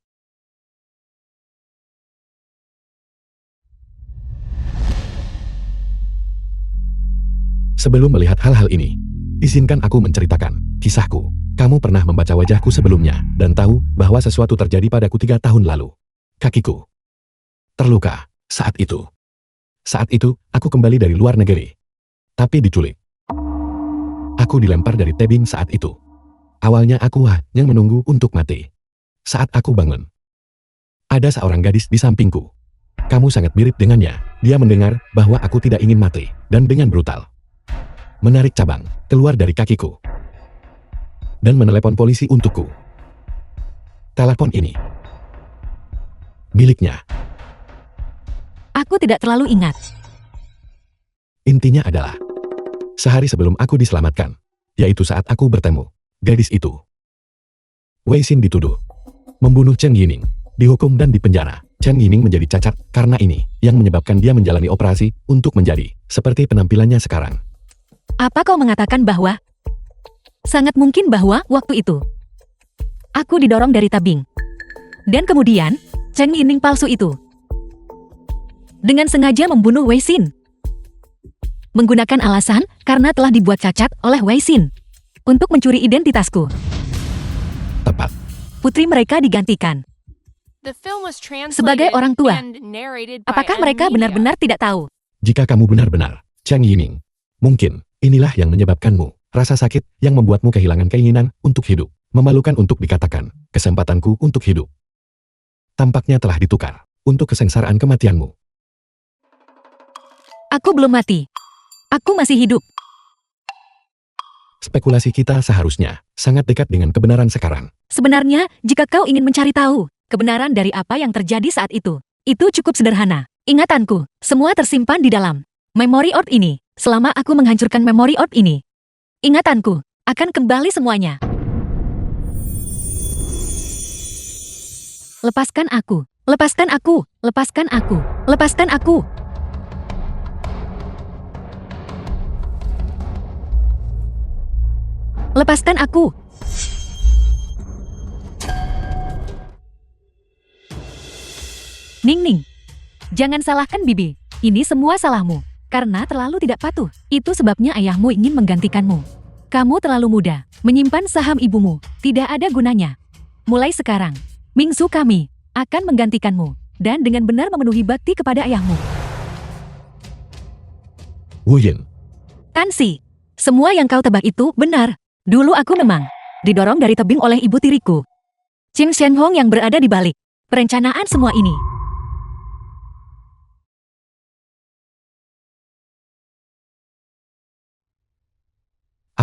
Sebelum melihat hal-hal ini, izinkan aku menceritakan kisahku. Kamu pernah membaca wajahku sebelumnya, dan tahu bahwa sesuatu terjadi padaku 3 tahun lalu. Kakiku terluka saat itu. Saat itu, aku kembali dari luar negeri. Tapi diculik. Aku dilempar dari tebing saat itu. Awalnya aku hanya menunggu untuk mati. Saat aku bangun, ada seorang gadis di sampingku. Kamu sangat mirip dengannya. Dia mendengar bahwa aku tidak ingin mati, dan dengan brutal menarik cabang keluar dari kakiku dan menelepon polisi untukku. Telepon ini miliknya. Aku tidak terlalu ingat. Intinya adalah, sehari sebelum aku diselamatkan, yaitu saat aku bertemu gadis itu, Wei Xin dituduh membunuh Cheng Yining, dihukum dan dipenjara. Cheng Yining menjadi cacat karena ini yang menyebabkan dia menjalani operasi untuk menjadi seperti penampilannya sekarang. Apa kau mengatakan bahwa sangat mungkin bahwa waktu itu aku didorong dari tabing. Dan kemudian, Cheng Yining palsu itu dengan sengaja membunuh Wei Xin. Menggunakan alasan karena telah dibuat cacat oleh Wei Xin untuk mencuri identitasku. Tepat. Putri mereka digantikan. The film was translated Sebagai orang tua, and narrated by apakah M mereka Media. benar-benar tidak tahu? Jika kamu benar-benar Cheng Yining, mungkin inilah yang menyebabkanmu rasa sakit yang membuatmu kehilangan keinginan untuk hidup. Memalukan untuk dikatakan, kesempatanku untuk hidup tampaknya telah ditukar untuk kesengsaraan kematianmu. Aku belum mati. Aku masih hidup. Spekulasi kita seharusnya sangat dekat dengan kebenaran sekarang. Sebenarnya, jika kau ingin mencari tahu kebenaran dari apa yang terjadi saat itu cukup sederhana. Ingatanku, semua tersimpan di dalam memory orb ini. Selama aku menghancurkan memory orb ini, ingatanku akan kembali semuanya. Lepaskan aku, lepaskan aku, lepaskan aku, lepaskan aku. Lepaskan aku. Ning, jangan salahkan Bibi. Ini semua salahmu. Karena terlalu tidak patuh. Itu sebabnya ayahmu ingin menggantikanmu. Kamu terlalu muda. Menyimpan saham ibumu tidak ada gunanya. Mulai sekarang, Mingsu kami akan menggantikanmu. Dan dengan benar memenuhi bakti kepada ayahmu. Wu Yin, Tansi, semua yang kau tebak itu benar. Dulu aku memang didorong dari tebing oleh ibu tiriku, Ching Shen Hong, yang berada di balik perencanaan semua ini.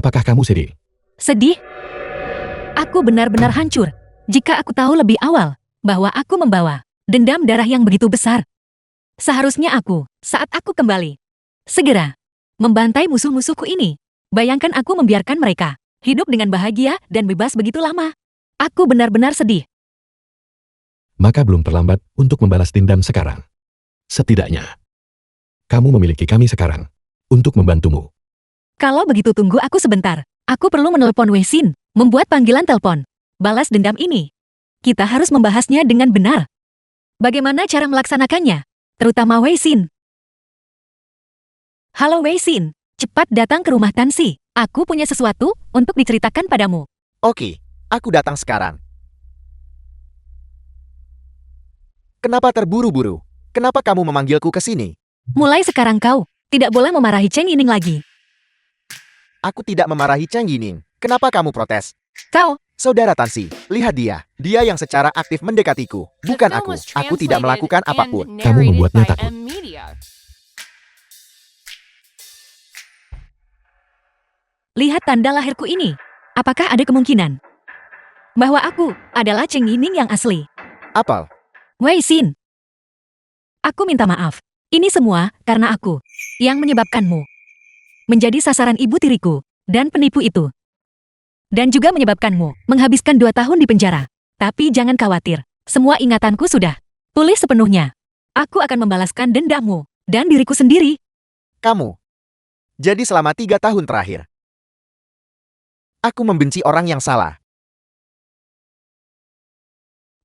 apakah kamu sedih? Sedih? Aku benar-benar hancur. Jika aku tahu lebih awal bahwa aku membawa dendam darah yang begitu besar. Seharusnya aku, saat aku kembali, segera membantai musuh-musuhku ini. Bayangkan aku membiarkan mereka hidup dengan bahagia dan bebas begitu lama. Aku benar-benar sedih. Maka belum terlambat untuk membalas dendam sekarang. Setidaknya, kamu memiliki kami sekarang untuk membantumu. Kalau begitu tunggu aku sebentar. Aku perlu menelepon Wei Xin, membuat panggilan telepon. Balas dendam ini. Kita harus membahasnya dengan benar. Bagaimana cara melaksanakannya? Terutama Wei Xin. Halo Wei Xin, cepat datang ke rumah Tansi. Aku punya sesuatu untuk diceritakan padamu. Oke, aku datang sekarang. Kenapa terburu-buru? Kenapa kamu memanggilku ke sini? Mulai sekarang kau tidak boleh memarahi Cheng Yining lagi. Aku tidak memarahi Cheng Yining. Kenapa kamu protes? Kau, Saudara Tansi, lihat dia. Dia yang secara aktif mendekatiku. The Bukan film aku. was Aku tidak translated melakukan and apapun. Kamu narrated membuatnya by takut. M Media. lihat tanda lahirku ini. Apakah ada kemungkinan bahwa aku adalah Cheng Yining yang asli? Apal? Wei Xin, aku minta maaf. Ini semua karena aku yang menyebabkanmu menjadi sasaran ibu tiriku, dan penipu itu. Dan juga menyebabkanmu menghabiskan 2 tahun di penjara. Tapi jangan khawatir, semua ingatanku sudah pulih sepenuhnya. Aku akan membalaskan dendammu, dan diriku sendiri. Kamu. Jadi selama 3 tahun terakhir, aku membenci orang yang salah.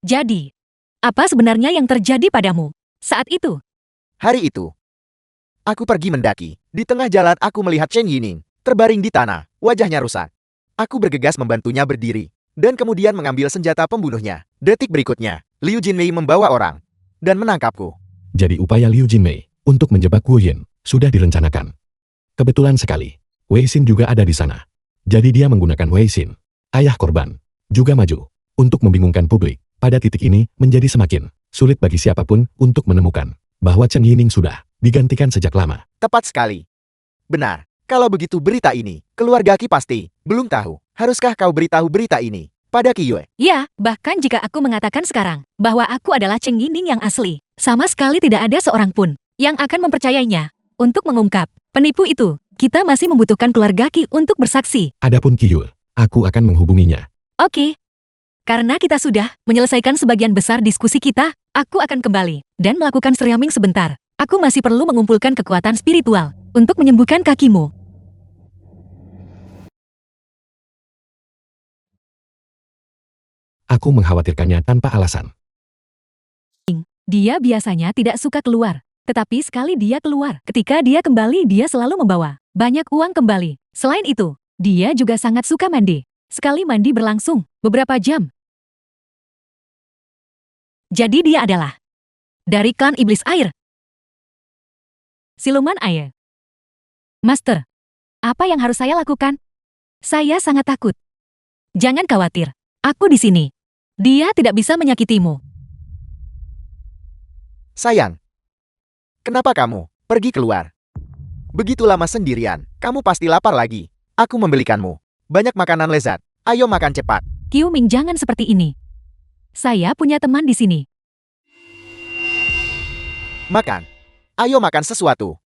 Jadi, apa sebenarnya yang terjadi padamu saat itu? Hari itu, aku pergi mendaki. Di tengah jalan aku melihat Chen Yining, terbaring di tanah, wajahnya rusak. Aku bergegas membantunya berdiri, dan kemudian mengambil senjata pembunuhnya. Detik berikutnya, Liu Jinmei membawa orang, dan menangkapku. Jadi upaya Liu Jinmei untuk menjebak Wu Yin sudah direncanakan. Kebetulan sekali, Wei Xin juga ada di sana. Jadi dia menggunakan Wei Xin, ayah korban, juga maju untuk membingungkan publik. Pada titik ini menjadi semakin sulit bagi siapapun untuk menemukan bahwa Chen Yining sudah digantikan sejak lama. Tepat sekali. Benar. Kalau begitu berita ini, keluarga Qi pasti belum tahu. Haruskah kau beritahu berita ini pada Qi Yue? Ya, bahkan jika aku mengatakan sekarang bahwa aku adalah Cheng Yining yang asli, sama sekali tidak ada seorang pun yang akan mempercayainya. Untuk mengungkap penipu itu, kita masih membutuhkan keluarga Qi untuk bersaksi. Adapun Qi Yue, aku akan menghubunginya. Oke. Karena kita sudah menyelesaikan sebagian besar diskusi kita, aku akan kembali dan melakukan streaming sebentar. Aku masih perlu mengumpulkan kekuatan spiritual untuk menyembuhkan kakimu. Aku mengkhawatirkannya tanpa alasan. Dia biasanya tidak suka keluar, tetapi sekali dia keluar, ketika dia kembali dia selalu membawa banyak uang kembali. Selain itu, dia juga sangat suka mandi. Sekali mandi berlangsung beberapa jam. Jadi dia adalah dari klan iblis air. Siluman air. Master, apa yang harus saya lakukan? Saya sangat takut. Jangan khawatir, aku di sini. Dia tidak bisa menyakitimu. Sayang, kenapa kamu pergi keluar? Begitu lama sendirian, kamu pasti lapar lagi. Aku membelikanmu banyak makanan lezat. Ayo makan cepat. Qiu Ming, jangan seperti ini. Saya punya teman di sini. Makan. Ayo makan sesuatu.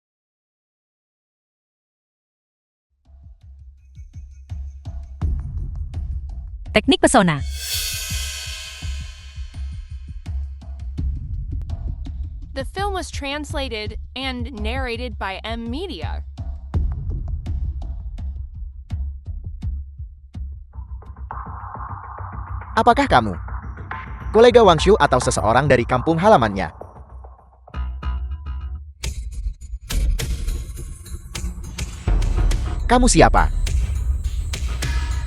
Teknik pesona. The film was translated and narrated by M Media. Apakah kamu kolega Wang Shu atau seseorang dari kampung halamannya? Kamu siapa?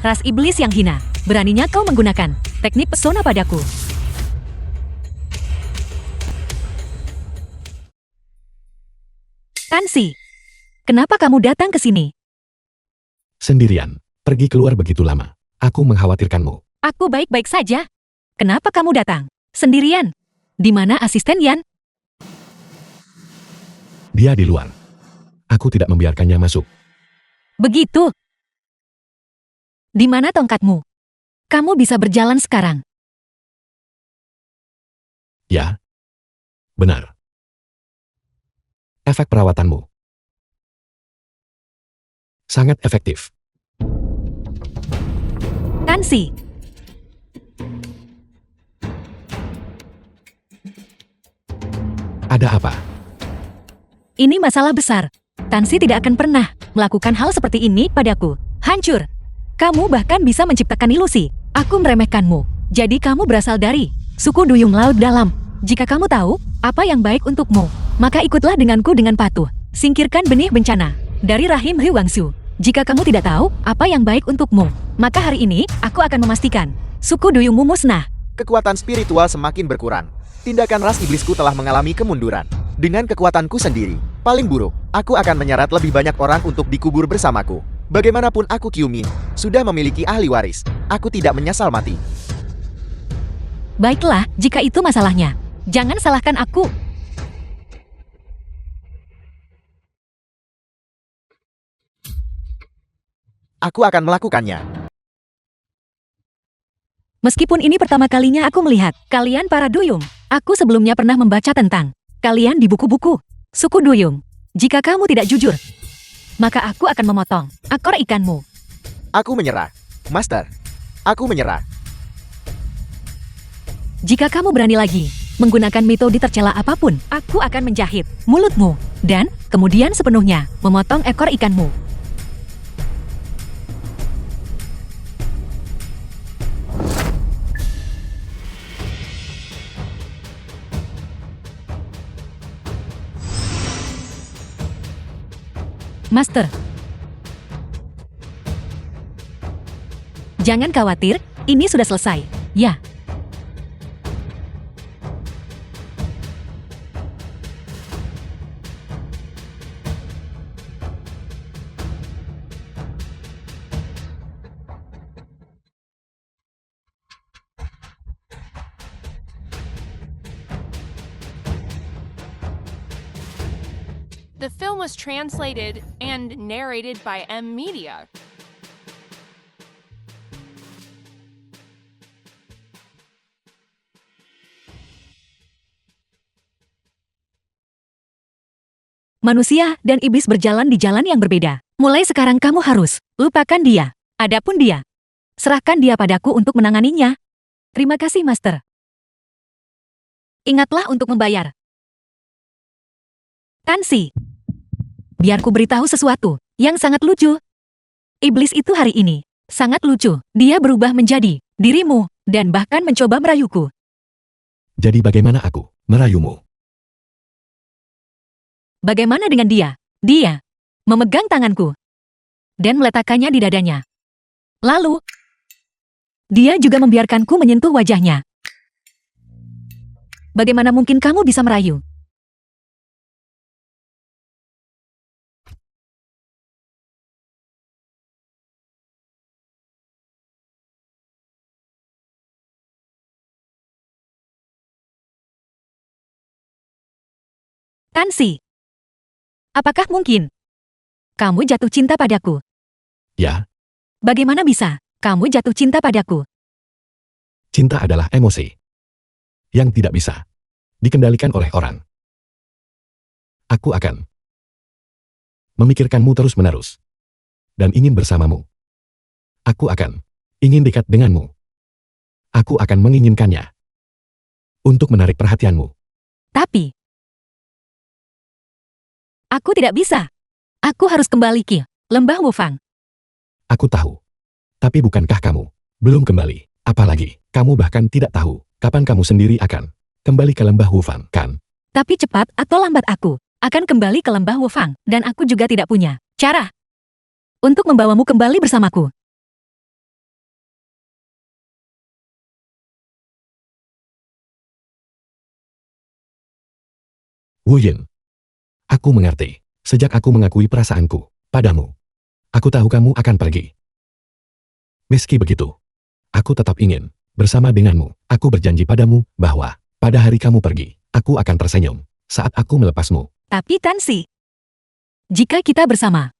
Ras iblis yang hina. Beraninya kau menggunakan teknik pesona padaku. Tansi, kenapa kamu datang ke sini? Sendirian, pergi keluar begitu lama. Aku mengkhawatirkanmu. Aku baik-baik saja. Kenapa kamu datang sendirian? Di mana asisten Yan? Dia di luar. Aku tidak membiarkannya masuk. Begitu. Di mana tongkatmu? Kamu bisa berjalan sekarang. Ya. Benar. Efek perawatanmu sangat efektif. Tansi. Ada apa? Ini masalah besar. Tansi tidak akan pernah melakukan hal seperti ini padaku. Hancur. Kamu bahkan bisa menciptakan ilusi. Aku meremehkanmu. Jadi kamu berasal dari suku Duyung Laut Dalam. Jika kamu tahu apa yang baik untukmu, maka ikutlah denganku dengan patuh. Singkirkan benih bencana dari rahim Hu Wangsu. Jika kamu tidak tahu apa yang baik untukmu, maka hari ini aku akan memastikan suku Duyungmu musnah. Kekuatan spiritual semakin berkurang. Tindakan ras iblisku telah mengalami kemunduran. Dengan kekuatanku sendiri, paling buruk, aku akan menyeret lebih banyak orang untuk dikubur bersamaku. Bagaimanapun aku Qiu Ming, sudah memiliki ahli waris. Aku tidak menyesal mati. Baiklah, jika itu masalahnya. Jangan salahkan aku. Aku akan melakukannya. Meskipun ini pertama kalinya aku melihat kalian para Duyung. Aku sebelumnya pernah membaca tentang kalian di buku-buku suku Duyung. Jika kamu tidak jujur, maka aku akan memotong ekor ikanmu. Aku menyerah. Master, aku menyerah. Jika kamu berani lagi menggunakan metode tercela apapun, aku akan menjahit mulutmu dan kemudian sepenuhnya memotong ekor ikanmu. Master, jangan khawatir, ini sudah selesai. Ya. The film was translated and narrated by M Media. Manusia dan iblis berjalan di jalan yang berbeda. Mulai sekarang kamu harus lupakan dia. Adapun dia, serahkan dia padaku untuk menanganinya. Terima kasih, Master. Ingatlah untuk membayar. Tansi, biar ku beritahu sesuatu yang sangat lucu. Iblis itu hari ini sangat lucu. Dia berubah menjadi dirimu dan bahkan mencoba merayuku. Jadi bagaimana aku merayumu? Bagaimana dengan dia? Dia memegang tanganku dan meletakkannya di dadanya. Lalu, dia juga membiarkanku menyentuh wajahnya. Bagaimana mungkin kamu bisa merayu? Tansi, apakah mungkin kamu jatuh cinta padaku? Ya, Bagaimana bisa kamu jatuh cinta padaku? cinta adalah emosi yang tidak bisa dikendalikan oleh orang. Aku akan memikirkanmu terus-menerus dan ingin bersamamu. Aku akan ingin dekat denganmu. Aku akan menginginkannya untuk menarik perhatianmu. Tapi, aku tidak bisa. Aku harus kembali ke lembah Wufang. Aku tahu. Tapi bukankah kamu belum kembali? Apalagi, kamu bahkan tidak tahu kapan kamu sendiri akan kembali ke lembah Wufang, kan? Tapi cepat atau lambat aku akan kembali ke lembah Wufang. Dan aku juga tidak punya cara untuk membawamu kembali bersamaku. Wu Yin. Aku mengerti. Sejak aku mengakui perasaanku padamu, aku tahu kamu akan pergi. Meski begitu, aku tetap ingin bersama denganmu. Aku berjanji padamu bahwa pada hari kamu pergi, aku akan tersenyum saat aku melepasmu. Tapi Tansi, jika kita bersama,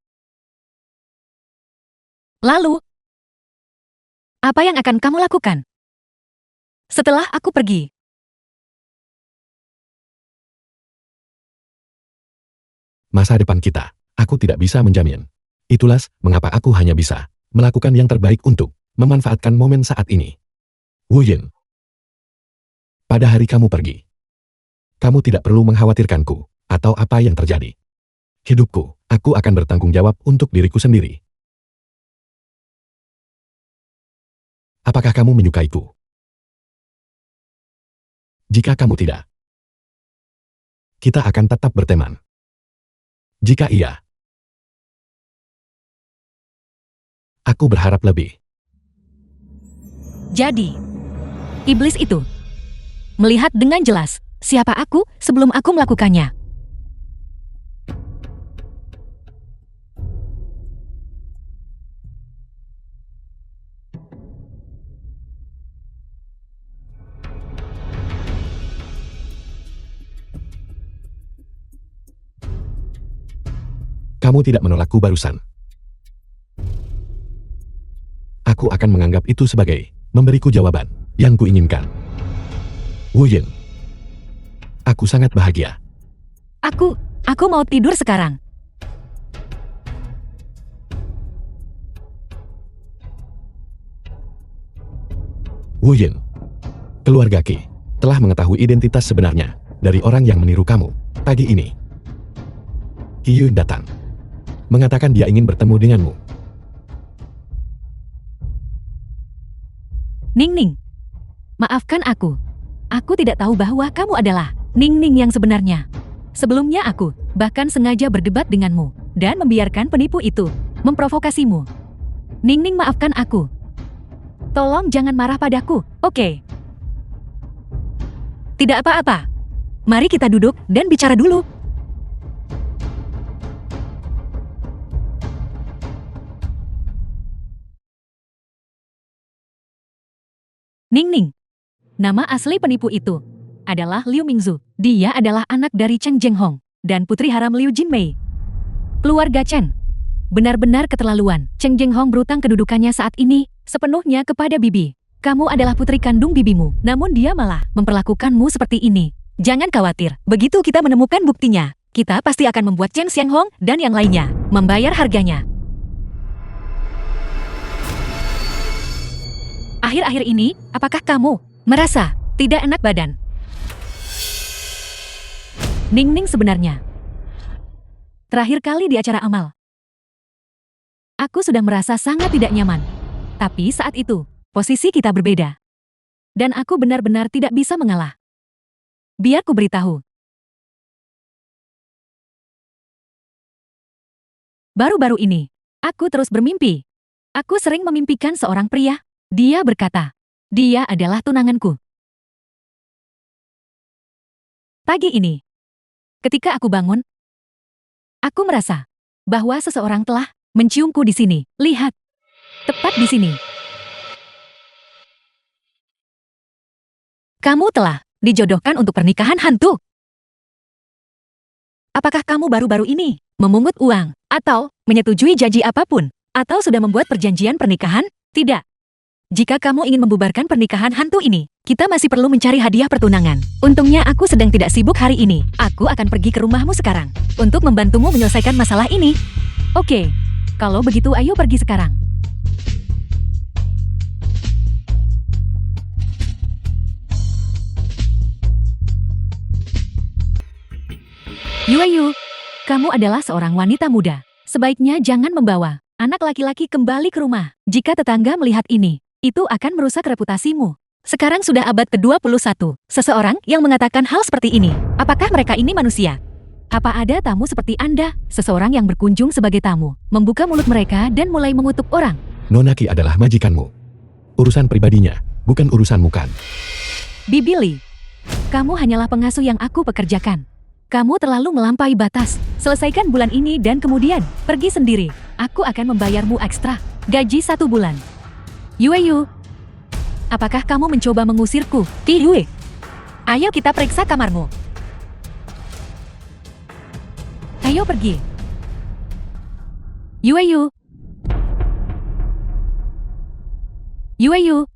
lalu, apa yang akan kamu lakukan setelah aku pergi? Masa depan kita, aku tidak bisa menjamin. Itulah mengapa aku hanya bisa melakukan yang terbaik untuk memanfaatkan momen saat ini. Wu Yin. Pada hari kamu pergi, kamu tidak perlu mengkhawatirkanku atau apa yang terjadi. Hidupku, aku akan bertanggung jawab untuk diriku sendiri. Apakah kamu menyukaiku? Jika kamu tidak, kita akan tetap berteman. Jika iya, aku berharap lebih. Jadi, iblis itu melihat dengan jelas siapa aku sebelum aku melakukannya. Kamu tidak menolakku barusan. Aku akan menganggap itu sebagai memberiku jawaban yang kuinginkan. Wu Yin. Aku sangat bahagia. Aku mau tidur sekarang. Wu Yin. Keluarga Qi telah mengetahui identitas sebenarnya dari orang yang meniru kamu. Pagi ini, Qi Yun datang. Mengatakan dia ingin bertemu denganmu. Ning Ning. Maafkan aku. Aku tidak tahu bahwa kamu adalah Ning Ning yang sebenarnya. Sebelumnya aku bahkan sengaja berdebat denganmu dan membiarkan penipu itu memprovokasimu. Ning Ning, maafkan aku. Tolong jangan marah padaku, oke? Tidak apa-apa. Mari kita duduk dan bicara dulu. Ning Ning. Nama asli penipu itu adalah Liu Mingzu. Dia adalah anak dari Chen Zhenghong dan putri haram Liu Jinmei. Keluarga Chen benar-benar keterlaluan. Chen Zhenghong berutang kedudukannya saat ini sepenuhnya kepada bibi. Kamu adalah putri kandung bibimu, namun dia malah memperlakukanmu seperti ini. Jangan khawatir, begitu kita menemukan buktinya, kita pasti akan membuat Chen Xianghong dan yang lainnya membayar harganya. Akhir-akhir ini, apakah kamu merasa tidak enak badan? Ning Ning sebenarnya. Terakhir kali di acara amal, aku sudah merasa sangat tidak nyaman. Tapi saat itu, posisi kita berbeda. Dan aku benar-benar tidak bisa mengalah. Biar ku beritahu. Baru-baru ini, aku terus bermimpi. Aku sering memimpikan seorang pria. Dia berkata, dia adalah tunanganku. Pagi ini, ketika aku bangun, aku merasa bahwa seseorang telah menciumku di sini. Lihat, tepat di sini. Kamu telah dijodohkan untuk pernikahan hantu. Apakah kamu baru-baru ini memungut uang, atau menyetujui janji apapun, atau sudah membuat perjanjian pernikahan? Tidak. Jika kamu ingin membubarkan pernikahan hantu ini, kita masih perlu mencari hadiah pertunangan. Untungnya aku sedang tidak sibuk hari ini. Aku akan pergi ke rumahmu sekarang untuk membantumu menyelesaikan masalah ini. Oke, kalau begitu ayo pergi sekarang. Yueyu, kamu adalah seorang wanita muda. Sebaiknya jangan membawa anak laki-laki kembali ke rumah. Jika tetangga melihat ini, itu akan merusak reputasimu. Sekarang sudah abad ke-21. Seseorang yang mengatakan hal seperti ini. Apakah mereka ini manusia? Apa ada tamu seperti Anda? Seseorang yang berkunjung sebagai tamu, membuka mulut mereka dan mulai mengutuk orang. Nona Qi adalah majikanmu. Urusan pribadinya, bukan urusanmu kan? Bibi Li, kamu hanyalah pengasuh yang aku pekerjakan. Kamu terlalu melampaui batas. Selesaikan bulan ini dan kemudian pergi sendiri. Aku akan membayarmu ekstra. Gaji 1 bulan. Yueyu, apakah kamu mencoba mengusirku? Qi Yue, ayo kita periksa kamarmu. Ayo pergi. Yueyu. Yueyu.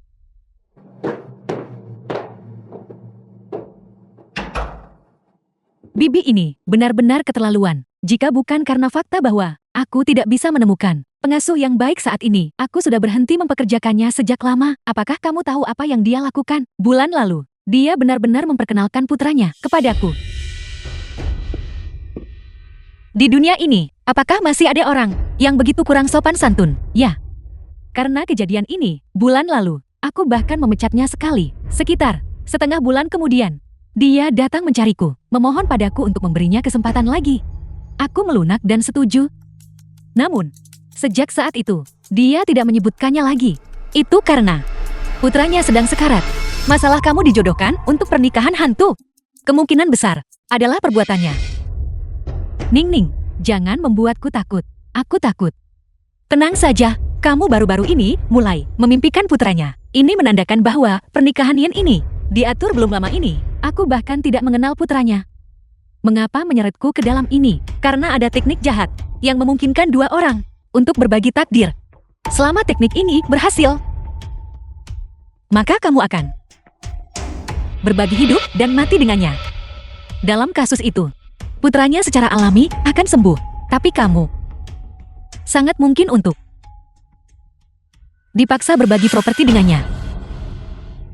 Bibi ini benar-benar keterlaluan. Jika bukan karena fakta bahwa aku tidak bisa menemukan pengasuh yang baik saat ini, aku sudah berhenti mempekerjakannya sejak lama. Apakah kamu tahu apa yang dia lakukan? Bulan lalu, dia benar-benar memperkenalkan putranya kepadaku. Di dunia ini, apakah masih ada orang yang begitu kurang sopan santun? Ya. Karena kejadian ini, bulan lalu, aku bahkan memecatnya sekali. Sekitar setengah bulan kemudian, dia datang mencariku, memohon padaku untuk memberinya kesempatan lagi. Aku melunak dan setuju. Namun, sejak saat itu, dia tidak menyebutkannya lagi. Itu karena putranya sedang sekarat. Masalah kamu dijodohkan untuk pernikahan hantu. Kemungkinan besar adalah perbuatannya. Ning Ning, jangan membuatku takut. Aku takut. Tenang saja, kamu baru-baru ini mulai memimpikan putranya. Ini menandakan bahwa pernikahan Yin ini diatur belum lama ini. Aku bahkan tidak mengenal putranya. Mengapa menyeretku ke dalam ini? Karena ada teknik jahat yang memungkinkan dua orang untuk berbagi takdir. Selama teknik ini berhasil, maka kamu akan berbagi hidup dan mati dengannya. Dalam kasus itu, putranya secara alami akan sembuh, tapi kamu sangat mungkin untuk dipaksa berbagi properti dengannya.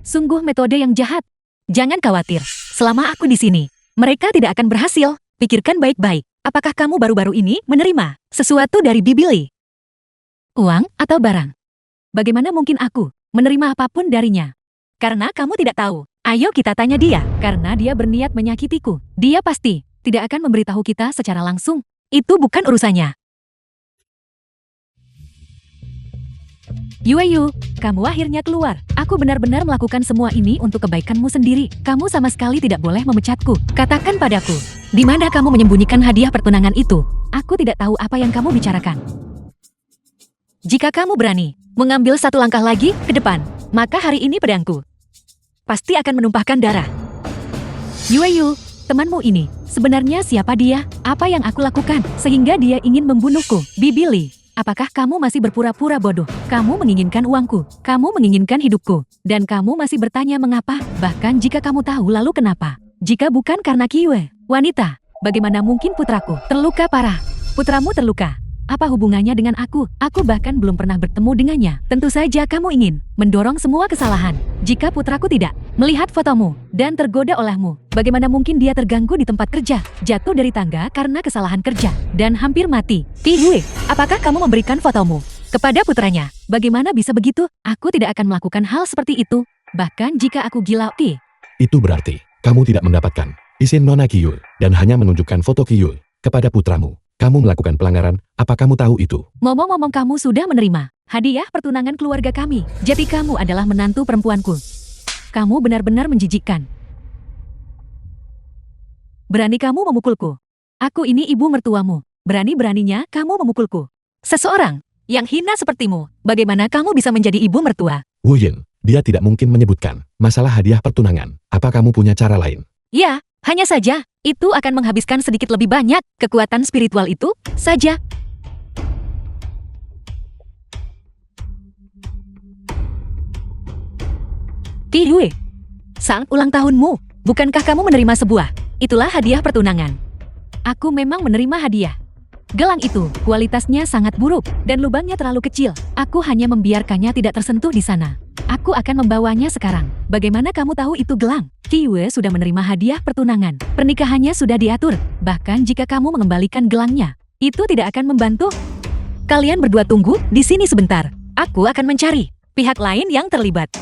Sungguh metode yang jahat. Jangan khawatir, selama aku di sini, mereka tidak akan berhasil. Pikirkan baik-baik, apakah kamu baru-baru ini menerima sesuatu dari Bibi Lee? Uang atau barang? Bagaimana mungkin aku menerima apapun darinya? Karena kamu tidak tahu. Ayo kita tanya dia, karena dia berniat menyakitiku. Dia pasti tidak akan memberitahu kita secara langsung. Itu bukan urusannya. Yueyu, kamu akhirnya keluar. Aku benar-benar melakukan semua ini untuk kebaikanmu sendiri. Kamu sama sekali tidak boleh memecatku. Katakan padaku, di mana kamu menyembunyikan hadiah pertunangan itu? Aku tidak tahu apa yang kamu bicarakan. Jika kamu berani mengambil satu langkah lagi ke depan, maka hari ini pedangku pasti akan menumpahkan darah. Yueyu, temanmu ini, sebenarnya siapa dia? Apa yang aku lakukan sehingga dia ingin membunuhku? Bibi Lee, apakah kamu masih berpura-pura bodoh? Kamu menginginkan uangku, kamu menginginkan hidupku, dan kamu masih bertanya mengapa? Bahkan jika kamu tahu lalu kenapa? Jika bukan karena Kiyue, wanita, bagaimana mungkin putraku terluka parah? Putramu terluka. Apa hubungannya dengan aku? Aku bahkan belum pernah bertemu dengannya. Tentu saja kamu ingin mendorong semua kesalahan. Jika putraku tidak melihat fotomu dan tergoda olehmu, bagaimana mungkin dia terganggu di tempat kerja, jatuh dari tangga karena kesalahan kerja, dan hampir mati? Kiyue, apakah kamu memberikan fotomu kepada putranya? Bagaimana bisa begitu? Aku tidak akan melakukan hal seperti itu. Bahkan jika aku gila, Itu berarti, kamu tidak mendapatkan izin Nona Kiyue, dan hanya menunjukkan foto Kiyue kepada putramu. Kamu melakukan pelanggaran, apa kamu tahu itu? Ngomong-ngomong, kamu sudah menerima hadiah pertunangan keluarga kami. Jadi kamu adalah menantu perempuanku. Kamu benar-benar menjijikkan. Berani kamu memukulku. Aku ini ibu mertuamu. Berani-beraninya kamu memukulku. Seseorang yang hina sepertimu, bagaimana kamu bisa menjadi ibu mertua? Wu Yin, dia tidak mungkin menyebutkan masalah hadiah pertunangan. Apa kamu punya cara lain? Ya, hanya saja, itu akan menghabiskan sedikit lebih banyak kekuatan spiritual itu saja. Kiyue, saat ulang tahunmu, bukankah kamu menerima sebuah? Itulah hadiah pertunangan. Aku memang menerima hadiah. Gelang itu, kualitasnya sangat buruk, dan lubangnya terlalu kecil. Aku hanya membiarkannya tidak tersentuh di sana. Aku akan membawanya sekarang. Bagaimana kamu tahu itu gelang? Kiyue sudah menerima hadiah pertunangan. Pernikahannya sudah diatur. Bahkan jika kamu mengembalikan gelangnya, itu tidak akan membantu. Kalian berdua tunggu di sini sebentar. Aku akan mencari pihak lain yang terlibat.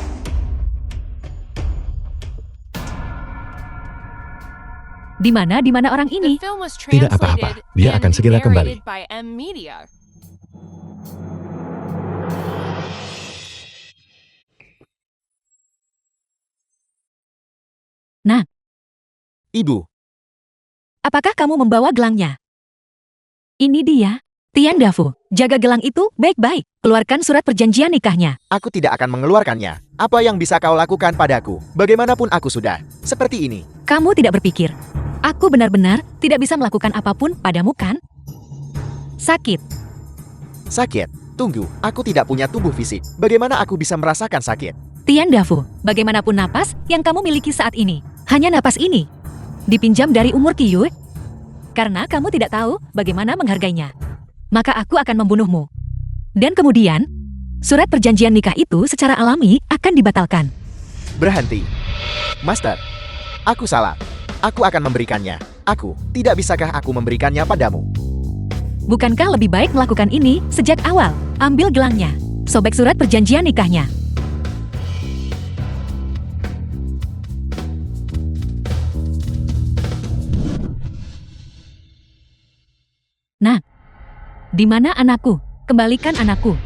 Di mana orang ini? The film was Tidak apa-apa, translated dia and akan segera kembali. narrated by M Media. Nah, Ibu, apakah kamu membawa gelangnya? Ini dia, Tian Dafu. Jaga gelang itu baik-baik. Keluarkan surat perjanjian nikahnya. aku tidak akan mengeluarkannya. Apa yang bisa kau lakukan padaku? Bagaimanapun aku sudah seperti ini. Kamu tidak berpikir, aku benar-benar tidak bisa melakukan apapun padamu kan? Sakit. Sakit. Tunggu, aku tidak punya tubuh fisik. Bagaimana aku bisa merasakan sakit? Tian Dafu, bagaimanapun napas yang kamu miliki saat ini, hanya napas ini dipinjam dari umur Kiyue. Karena kamu tidak tahu bagaimana menghargainya, maka aku akan membunuhmu. Dan kemudian, surat perjanjian nikah itu secara alami akan dibatalkan. Berhenti. Master, aku salah. Aku akan memberikannya. Aku, tidak bisakah aku memberikannya padamu? Bukankah lebih baik melakukan ini sejak awal? Ambil gelangnya, sobek surat perjanjian nikahnya. Nah, di mana anakku? Kembalikan anakku.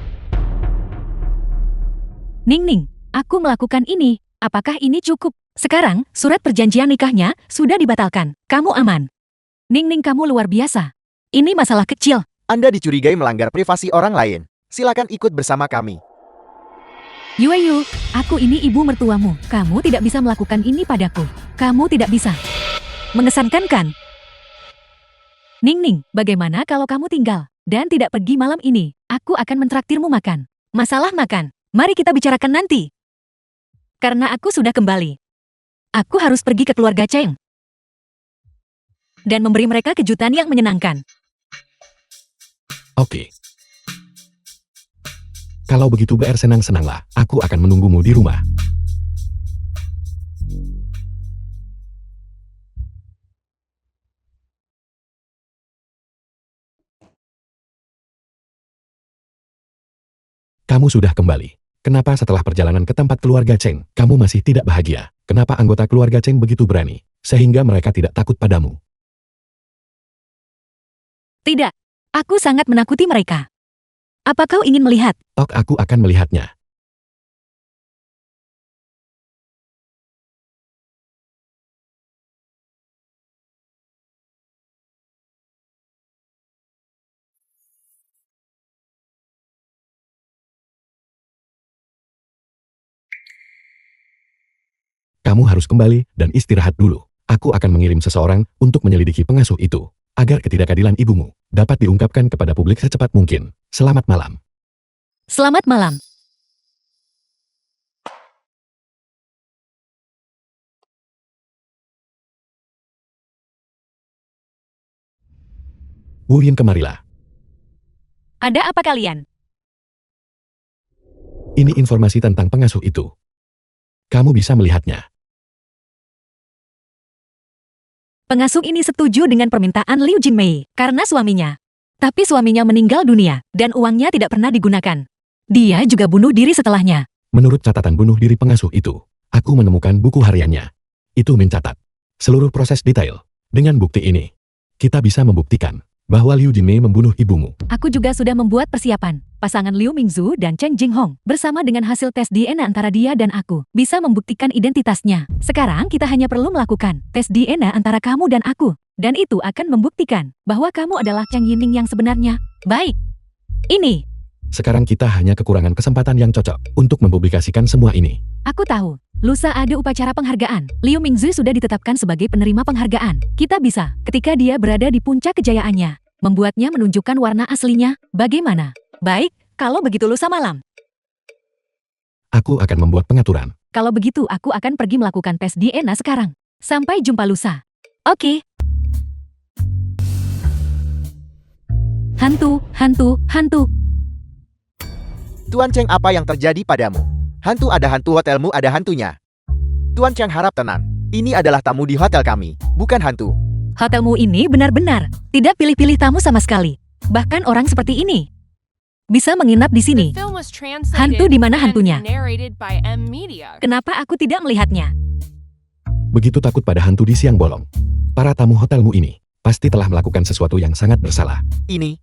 Ning, aku melakukan ini. Apakah ini cukup? Sekarang, surat perjanjian nikahnya sudah dibatalkan. Kamu aman. Ning, kamu luar biasa. Ini masalah kecil. Anda dicurigai melanggar privasi orang lain. Silakan ikut bersama kami. Yueyu, aku ini ibu mertuamu. Kamu tidak bisa melakukan ini padaku. Kamu tidak bisa. Mengesankan kan? Ning, bagaimana kalau kamu tinggal dan tidak pergi malam ini? Aku akan mentraktirmu makan. Masalah makan, mari kita bicarakan nanti. Karena aku sudah kembali. Aku harus pergi ke keluarga Cheng dan memberi mereka kejutan yang menyenangkan. Oke. Kalau begitu BR senang-senanglah, aku akan menunggumu di rumah. Kamu sudah kembali. Kenapa setelah perjalanan ke tempat keluarga Cheng, kamu masih tidak bahagia? Kenapa anggota keluarga Cheng begitu berani, sehingga mereka tidak takut padamu? Tidak. Aku sangat menakuti mereka. Apa kau ingin melihat? Aku akan melihatnya. Kamu harus kembali dan istirahat dulu. Aku akan mengirim seseorang untuk menyelidiki pengasuh itu, agar ketidakadilan ibumu dapat diungkapkan kepada publik secepat mungkin. Selamat malam. Selamat malam. Wu Yin, kemarilah. Ada apa kalian? Ini informasi tentang pengasuh itu. Kamu bisa melihatnya. Pengasuh ini setuju dengan permintaan Liu Jinmei karena suaminya. Tapi suaminya meninggal dunia dan uangnya tidak pernah digunakan. Dia juga bunuh diri setelahnya. Menurut catatan bunuh diri pengasuh itu, aku menemukan buku hariannya. Itu mencatat seluruh proses detail. Dengan bukti ini, kita bisa membuktikan bahwa Liu Jinmei membunuh ibumu. Aku juga sudah membuat persiapan. Pasangan Liu Mingzu dan Cheng Jinghong bersama dengan hasil tes DNA antara dia dan aku bisa membuktikan identitasnya. Sekarang kita hanya perlu melakukan tes DNA antara kamu dan aku. Dan itu akan membuktikan bahwa kamu adalah Cheng Yining yang sebenarnya. Baik. Ini. Sekarang kita hanya kekurangan kesempatan yang cocok untuk mempublikasikan semua ini. Aku tahu. Lusa ada upacara penghargaan. Liu Mingzu sudah ditetapkan sebagai penerima penghargaan. Kita bisa, ketika dia berada di puncak kejayaannya, membuatnya menunjukkan warna aslinya. Bagaimana? Baik, kalau begitu lusa malam. Aku akan membuat pengaturan. Kalau begitu aku akan pergi melakukan tes DNA sekarang. Sampai jumpa lusa. Oke. Hantu, hantu, hantu. Tuan Cheng, apa yang terjadi padamu? Hantu ada hantu, hotelmu ada hantunya. Tuan Cheng harap tenang. Ini adalah tamu di hotel kami, bukan hantu. Hotelmu ini benar-benar tidak pilih-pilih tamu sama sekali. Bahkan orang seperti ini bisa menginap di sini. The film was translated Hantu di mana and hantunya? narrated by M Media. Kenapa aku tidak melihatnya? Begitu takut pada hantu di siang bolong. Para tamu hotelmu ini pasti telah melakukan sesuatu yang sangat bersalah. Ini.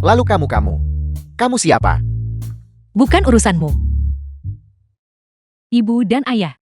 Lalu kamu siapa? Bukan urusanmu. Ibu dan ayah.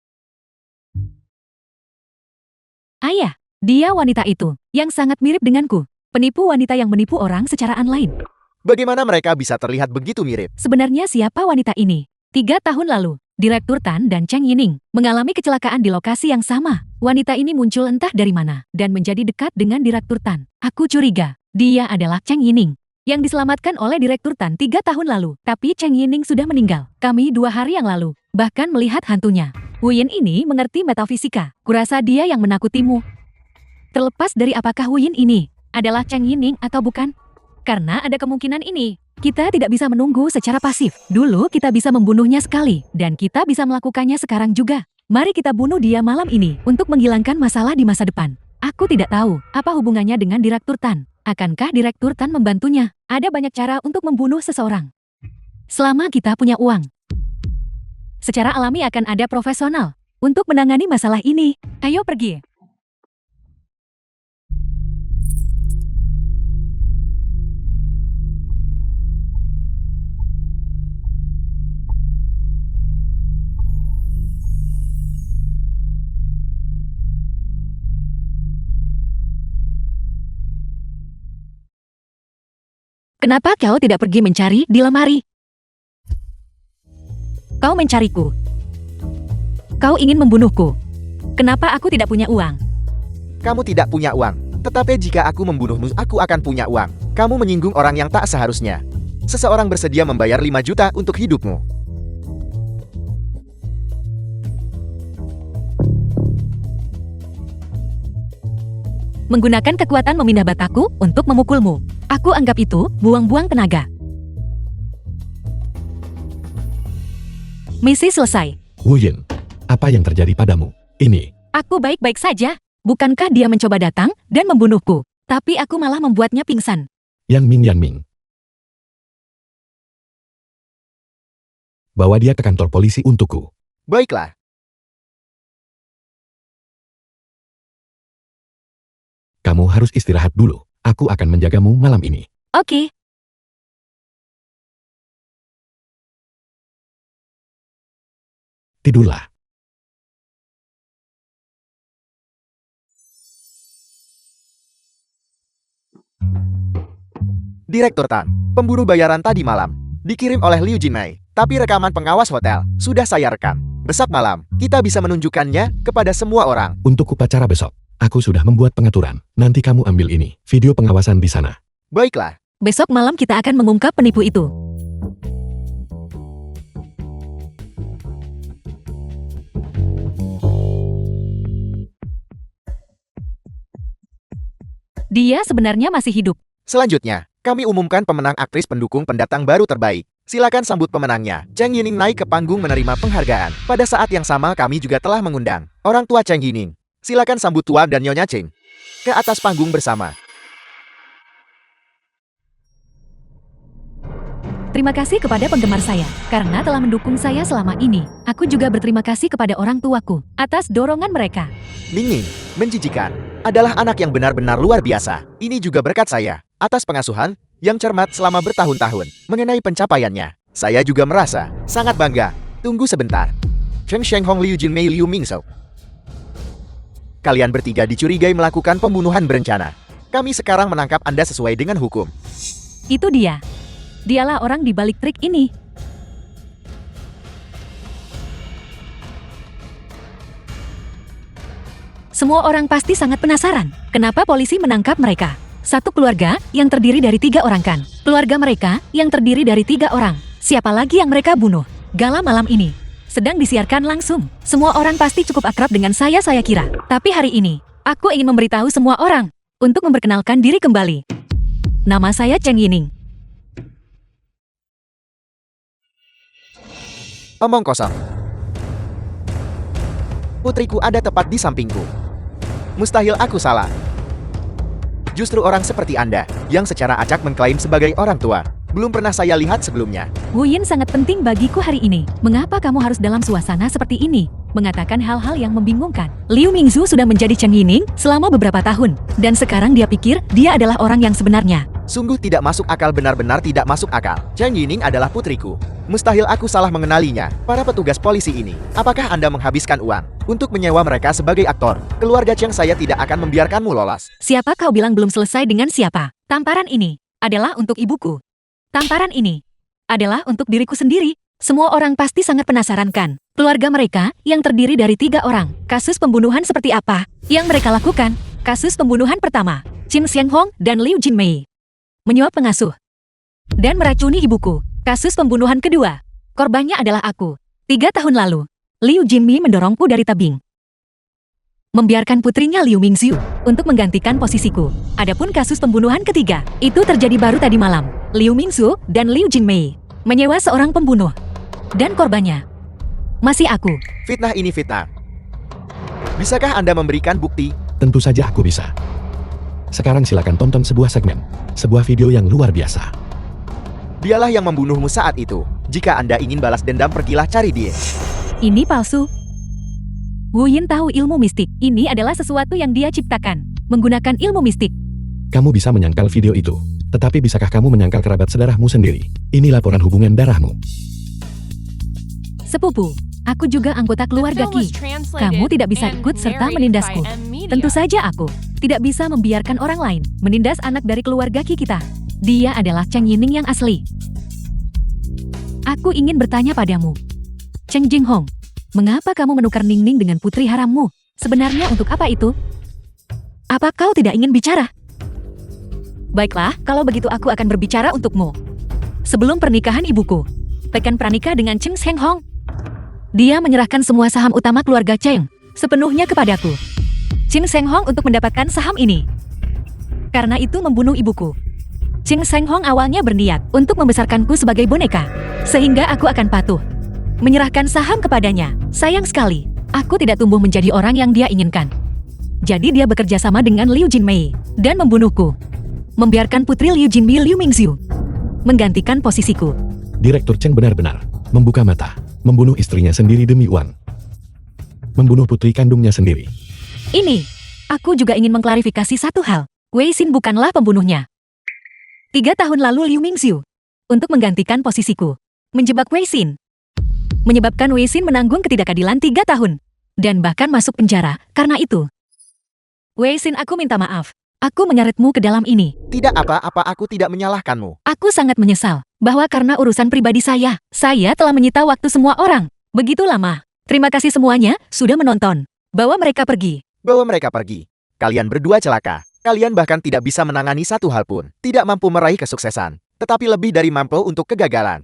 Ayah, dia wanita itu yang sangat mirip denganku. Penipu wanita yang menipu orang secara online. Bagaimana mereka bisa terlihat begitu mirip? Sebenarnya siapa wanita ini? 3 tahun lalu, Direktur Tan dan Cheng Yining mengalami kecelakaan di lokasi yang sama. Wanita ini muncul entah dari mana dan menjadi dekat dengan Direktur Tan. Aku curiga, dia adalah Cheng Yining yang diselamatkan oleh Direktur Tan 3 tahun lalu. Tapi Cheng Yining sudah meninggal. Kami 2 hari yang lalu bahkan melihat hantunya. Wu Yin ini mengerti metafisika. Kurasa dia yang menakutimu. Terlepas dari apakah Wu Yin ini adalah Cheng Yining atau bukan? Karena ada kemungkinan ini. Kita tidak bisa menunggu secara pasif. Dulu kita bisa membunuhnya sekali, dan kita bisa melakukannya sekarang juga. Mari kita bunuh dia malam ini untuk menghilangkan masalah di masa depan. Aku tidak tahu apa hubungannya dengan Direktur Tan. Akankah Direktur Tan membantunya? Ada banyak cara untuk membunuh seseorang. Selama kita punya uang. Secara alami akan ada profesional untuk menangani masalah ini. Ayo pergi. Kenapa kau tidak pergi mencari di lemari? Kau mencariku. Kau ingin membunuhku. Kenapa aku tidak punya uang? Kamu tidak punya uang. Tetapi jika aku membunuhmu, aku akan punya uang. Kamu menyinggung orang yang tak seharusnya. Seseorang bersedia membayar 5 juta untuk hidupmu. Menggunakan kekuatan memindah bataku untuk memukulmu. Aku anggap itu buang-buang tenaga. Misi selesai. Wu Yin, apa yang terjadi padamu? Ini. Aku baik-baik saja. Bukankah dia mencoba datang dan membunuhku? Tapi aku malah membuatnya pingsan. Yan Ming. Bawa dia ke kantor polisi untukku. Baiklah. Kamu harus istirahat dulu. Aku akan menjagamu malam ini. Oke. Tidurlah. Direktur Tan, pemburu bayaran tadi malam, dikirim oleh Liu Jinmei, tapi rekaman pengawas hotel sudah saya rekam. Besok malam, kita bisa menunjukkannya kepada semua orang. Untuk upacara besok, aku sudah membuat pengaturan. Nanti kamu ambil ini, video pengawasan di sana. Baiklah. Besok malam kita akan mengungkap penipu itu. Dia sebenarnya masih hidup. Selanjutnya, kami umumkan pemenang aktris pendukung pendatang baru terbaik. Silakan sambut pemenangnya. Cheng Yining naik ke panggung menerima penghargaan. Pada saat yang sama kami juga telah mengundang orang tua Cheng Yining. Silakan sambut Tuan dan Nyonya Cheng ke atas panggung bersama. Terima kasih kepada penggemar saya, karena telah mendukung saya selama ini. Aku juga berterima kasih kepada orang tuaku, atas dorongan mereka. Ning Ning, menjijikan, adalah anak yang benar-benar luar biasa. Ini juga berkat saya, atas pengasuhan yang cermat selama bertahun-tahun. Mengenai pencapaiannya, saya juga merasa sangat bangga. Tunggu sebentar. Cheng Shenghong, Liu Jinmei, Liu Mingzhou. Kalian bertiga dicurigai melakukan pembunuhan berencana. Kami sekarang menangkap Anda sesuai dengan hukum. Itu dia. Dialah orang di balik trik ini. Semua orang pasti sangat penasaran, kenapa polisi menangkap mereka. Satu keluarga yang terdiri dari 3 orang kan. Keluarga mereka yang terdiri dari 3 orang. Siapa lagi yang mereka bunuh? Gala malam ini sedang disiarkan langsung. Semua orang pasti cukup akrab dengan saya kira. Tapi hari ini, aku ingin memberitahu semua orang untuk memperkenalkan diri kembali. Nama saya Cheng Yining. Omong kosong. Putriku ada tepat di sampingku. Mustahil aku salah. Justru orang seperti Anda, yang secara acak mengklaim sebagai orang tua, belum pernah saya lihat sebelumnya. Wu Yin sangat penting bagiku hari ini. Mengapa kamu harus dalam suasana seperti ini? Mengatakan hal-hal yang membingungkan. Liu Mingzhu sudah menjadi Cheng Yining selama beberapa tahun. Dan sekarang dia pikir dia adalah orang yang sebenarnya. Sungguh tidak masuk akal, benar-benar tidak masuk akal. Cheng Yining adalah putriku. Mustahil aku salah mengenalinya. Para petugas polisi ini, apakah Anda menghabiskan uang untuk menyewa mereka sebagai aktor? Keluarga Cheng, saya tidak akan membiarkanmu lolos. Siapa kau bilang belum selesai dengan siapa? Tamparan ini adalah untuk ibuku. Tamparan ini adalah untuk diriku sendiri. Semua orang pasti sangat penasaran kan? Keluarga mereka yang terdiri dari 3 orang. Kasus pembunuhan seperti apa yang mereka lakukan? Kasus pembunuhan pertama, Cheng Shenghong dan Liu Jinmei menyuap pengasuh dan meracuni ibuku. Kasus pembunuhan kedua, korbannya adalah aku. 3 tahun lalu, Liu Jinmei mendorongku dari tebing, membiarkan putrinya Liu Mingzhu untuk menggantikan posisiku. Adapun kasus pembunuhan ketiga, itu terjadi baru tadi malam. Liu Mingzhu dan Liu Jinmei menyewa seorang pembunuh, dan korbannya masih aku. Fitnah ini fitnah. Bisakah Anda memberikan bukti? Tentu saja aku bisa. Sekarang silakan tonton sebuah segmen, sebuah video yang luar biasa. Dialah yang membunuhmu saat itu. Jika Anda ingin balas dendam, pergilah cari dia. Ini palsu. Wu Yin tahu ilmu mistik. Ini adalah sesuatu yang dia ciptakan, menggunakan ilmu mistik. Kamu bisa menyangkal video itu, tetapi bisakah kamu menyangkal kerabat sedarahmu sendiri? Ini laporan hubungan darahmu. Sepupu, aku juga anggota keluarga Qi. Kamu tidak bisa ikut serta menindasku. Tentu saja aku tidak bisa membiarkan orang lain menindas anak dari keluarga Qi kita. Dia adalah Cheng Yining yang asli. Aku ingin bertanya padamu, Cheng Jinghong, mengapa kamu menukar Ning Ning dengan putri harammu? Sebenarnya untuk apa itu? Apa kau tidak ingin bicara? Baiklah, kalau begitu aku akan berbicara untukmu. Sebelum pernikahan ibuku, Pekan pranikah dengan Cheng Shenghong. Dia menyerahkan semua saham utama keluarga Cheng sepenuhnya kepadaku. Cheng Shenghong untuk mendapatkan saham ini. Karena itu membunuh ibuku. Cheng Shenghong awalnya berniat untuk membesarkanku sebagai boneka, sehingga aku akan patuh menyerahkan saham kepadanya. Sayang sekali, aku tidak tumbuh menjadi orang yang dia inginkan. Jadi dia bekerja sama dengan Liu Jinmei dan membunuhku, membiarkan putri Liu Jinmei, Liu Mingzhu, menggantikan posisiku. Direktur Cheng benar-benar Membuka mata, membunuh istrinya sendiri demi uang. Membunuh putri kandungnya sendiri. Ini, aku juga ingin mengklarifikasi satu hal. Wei Xin bukanlah pembunuhnya. 3 tahun lalu Liu Mingxiu, untuk menggantikan posisiku, menjebak Wei Xin. Menyebabkan Wei Xin menanggung ketidakadilan 3 tahun. Dan bahkan masuk penjara karena itu. Wei Xin, aku minta maaf. Aku menyeretmu ke dalam ini. Tidak apa-apa, aku tidak menyalahkanmu. Aku sangat menyesal bahwa karena urusan pribadi saya telah menyita waktu semua orang. Begitu lama. Terima kasih semuanya sudah menonton. Bawa mereka pergi. Bawa mereka pergi. Kalian berdua celaka. Kalian bahkan tidak bisa menangani satu hal pun. Tidak mampu meraih kesuksesan. Tetapi lebih dari mampu untuk kegagalan.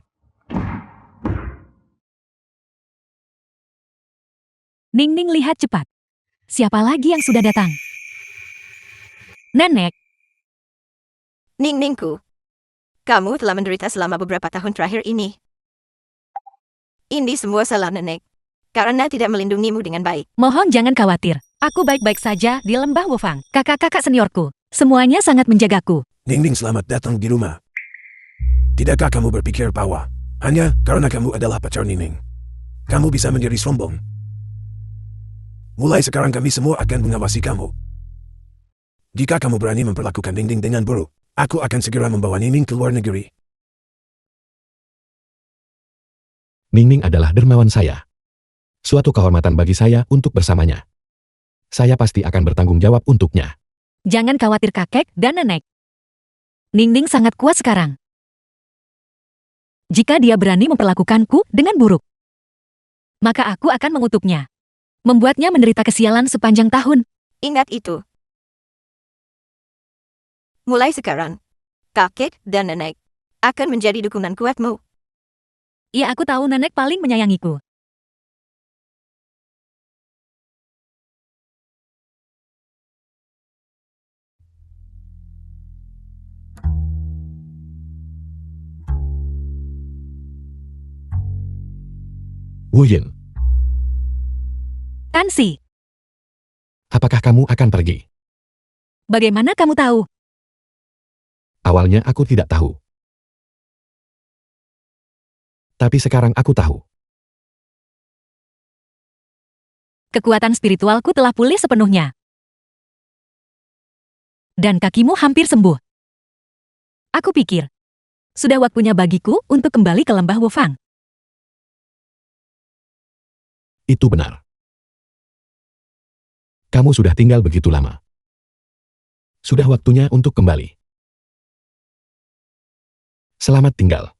Ning Ning, lihat cepat. Siapa lagi yang sudah datang? Nenek, Ning Ningku, kamu telah menderita selama beberapa tahun terakhir ini. Ini semua salah nenek, karena tidak melindungimu dengan baik. mohon jangan khawatir. Aku baik-baik saja di lembah Wofang. Kakak-kakak seniorku, semuanya sangat menjagaku. Ning Ning, selamat datang di rumah. Tidakkah kamu berpikir bahwa hanya karena kamu adalah pacar Ning Ning, kamu bisa menjadi sombong? Mulai sekarang kami semua akan mengawasi kamu. Jika kamu berani memperlakukan Ning Ning dengan buruk, aku akan segera membawa Ning Ning ke luar negeri. Ning Ning adalah dermawan saya. Suatu kehormatan bagi saya untuk bersamanya. Saya pasti akan bertanggung jawab untuknya. Jangan khawatir kakek dan nenek. Ning Ning sangat kuat sekarang. Jika dia berani memperlakukanku dengan buruk, maka aku akan mengutuknya. Membuatnya menderita kesialan sepanjang tahun. Ingat itu. Mulai sekarang, kakek dan nenek akan menjadi dukungan kuatmu. Ya, aku tahu nenek paling menyayangiku. Wu Yin, Tansi, apakah kamu akan pergi? bagaimana kamu tahu? Awalnya aku tidak tahu. Tapi sekarang aku tahu. Kekuatan spiritualku telah pulih sepenuhnya. Dan kakimu hampir sembuh. Aku pikir, sudah waktunya bagiku untuk kembali ke lembah Wofang. Itu benar. Kamu sudah tinggal begitu lama. Sudah waktunya untuk kembali. Selamat tinggal,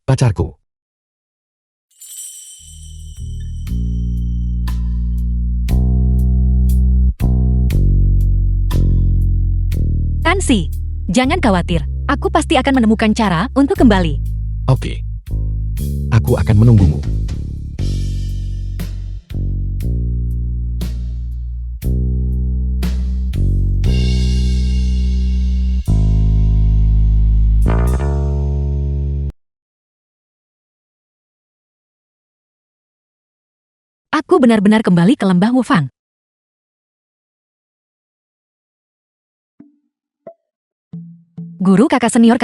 pacarku. Tansi, jangan khawatir. Aku pasti akan menemukan cara untuk kembali. Oke. Aku akan menunggumu. Aku benar-benar kembali ke lembah Wufang. Guru kakak senior,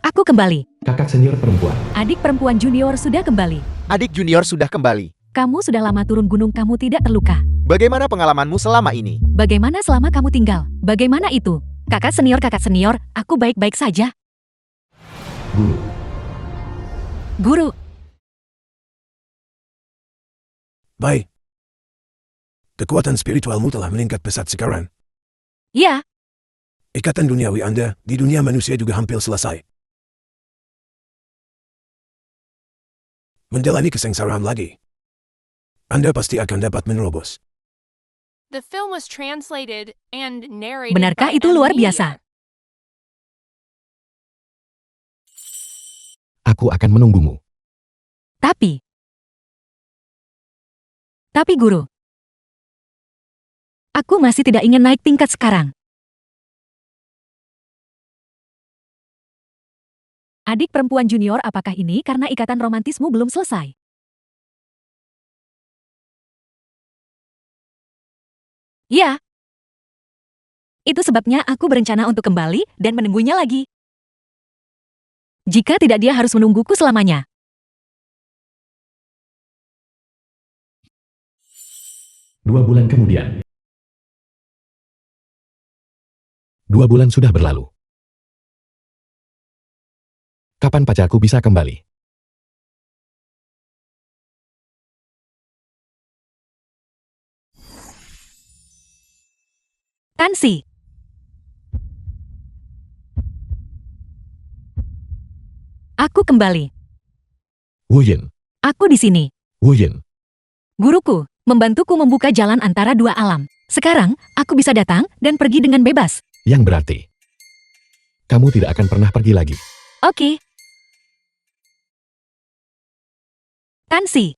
aku kembali. Kakak senior perempuan. Adik perempuan junior sudah kembali. Adik junior sudah kembali. Kamu sudah lama turun gunung, kamu tidak terluka. Bagaimana pengalamanmu selama ini? Bagaimana selama kamu tinggal? Bagaimana itu? Kakak senior, aku baik-baik saja. Guru. Guru, Baik. Kekuatan spiritualmu telah meningkat pesat sekarang. ya, Ikatan duniawi Anda di dunia manusia juga hampir selesai. Menjalani kesengsaraan lagi. Anda pasti akan dapat menerobos. The film was translated and narrated benarkah by itu M. luar Media. biasa? Aku akan menunggumu. Tapi guru, aku masih tidak ingin naik tingkat sekarang. Adik perempuan junior, apakah ini karena ikatan romantismu belum selesai? Ya. Itu sebabnya aku berencana untuk kembali dan menunggunya lagi. Jika tidak, dia harus menungguku selamanya. 2 bulan kemudian. 2 bulan sudah berlalu. Kapan pacarku bisa kembali? Tansi. Aku kembali. Wuyin, Aku di sini. Wuyin, Guruku, membantuku membuka jalan antara dua alam. Sekarang, aku bisa datang dan pergi dengan bebas. yang berarti kamu tidak akan pernah pergi lagi. Oke. Tansi.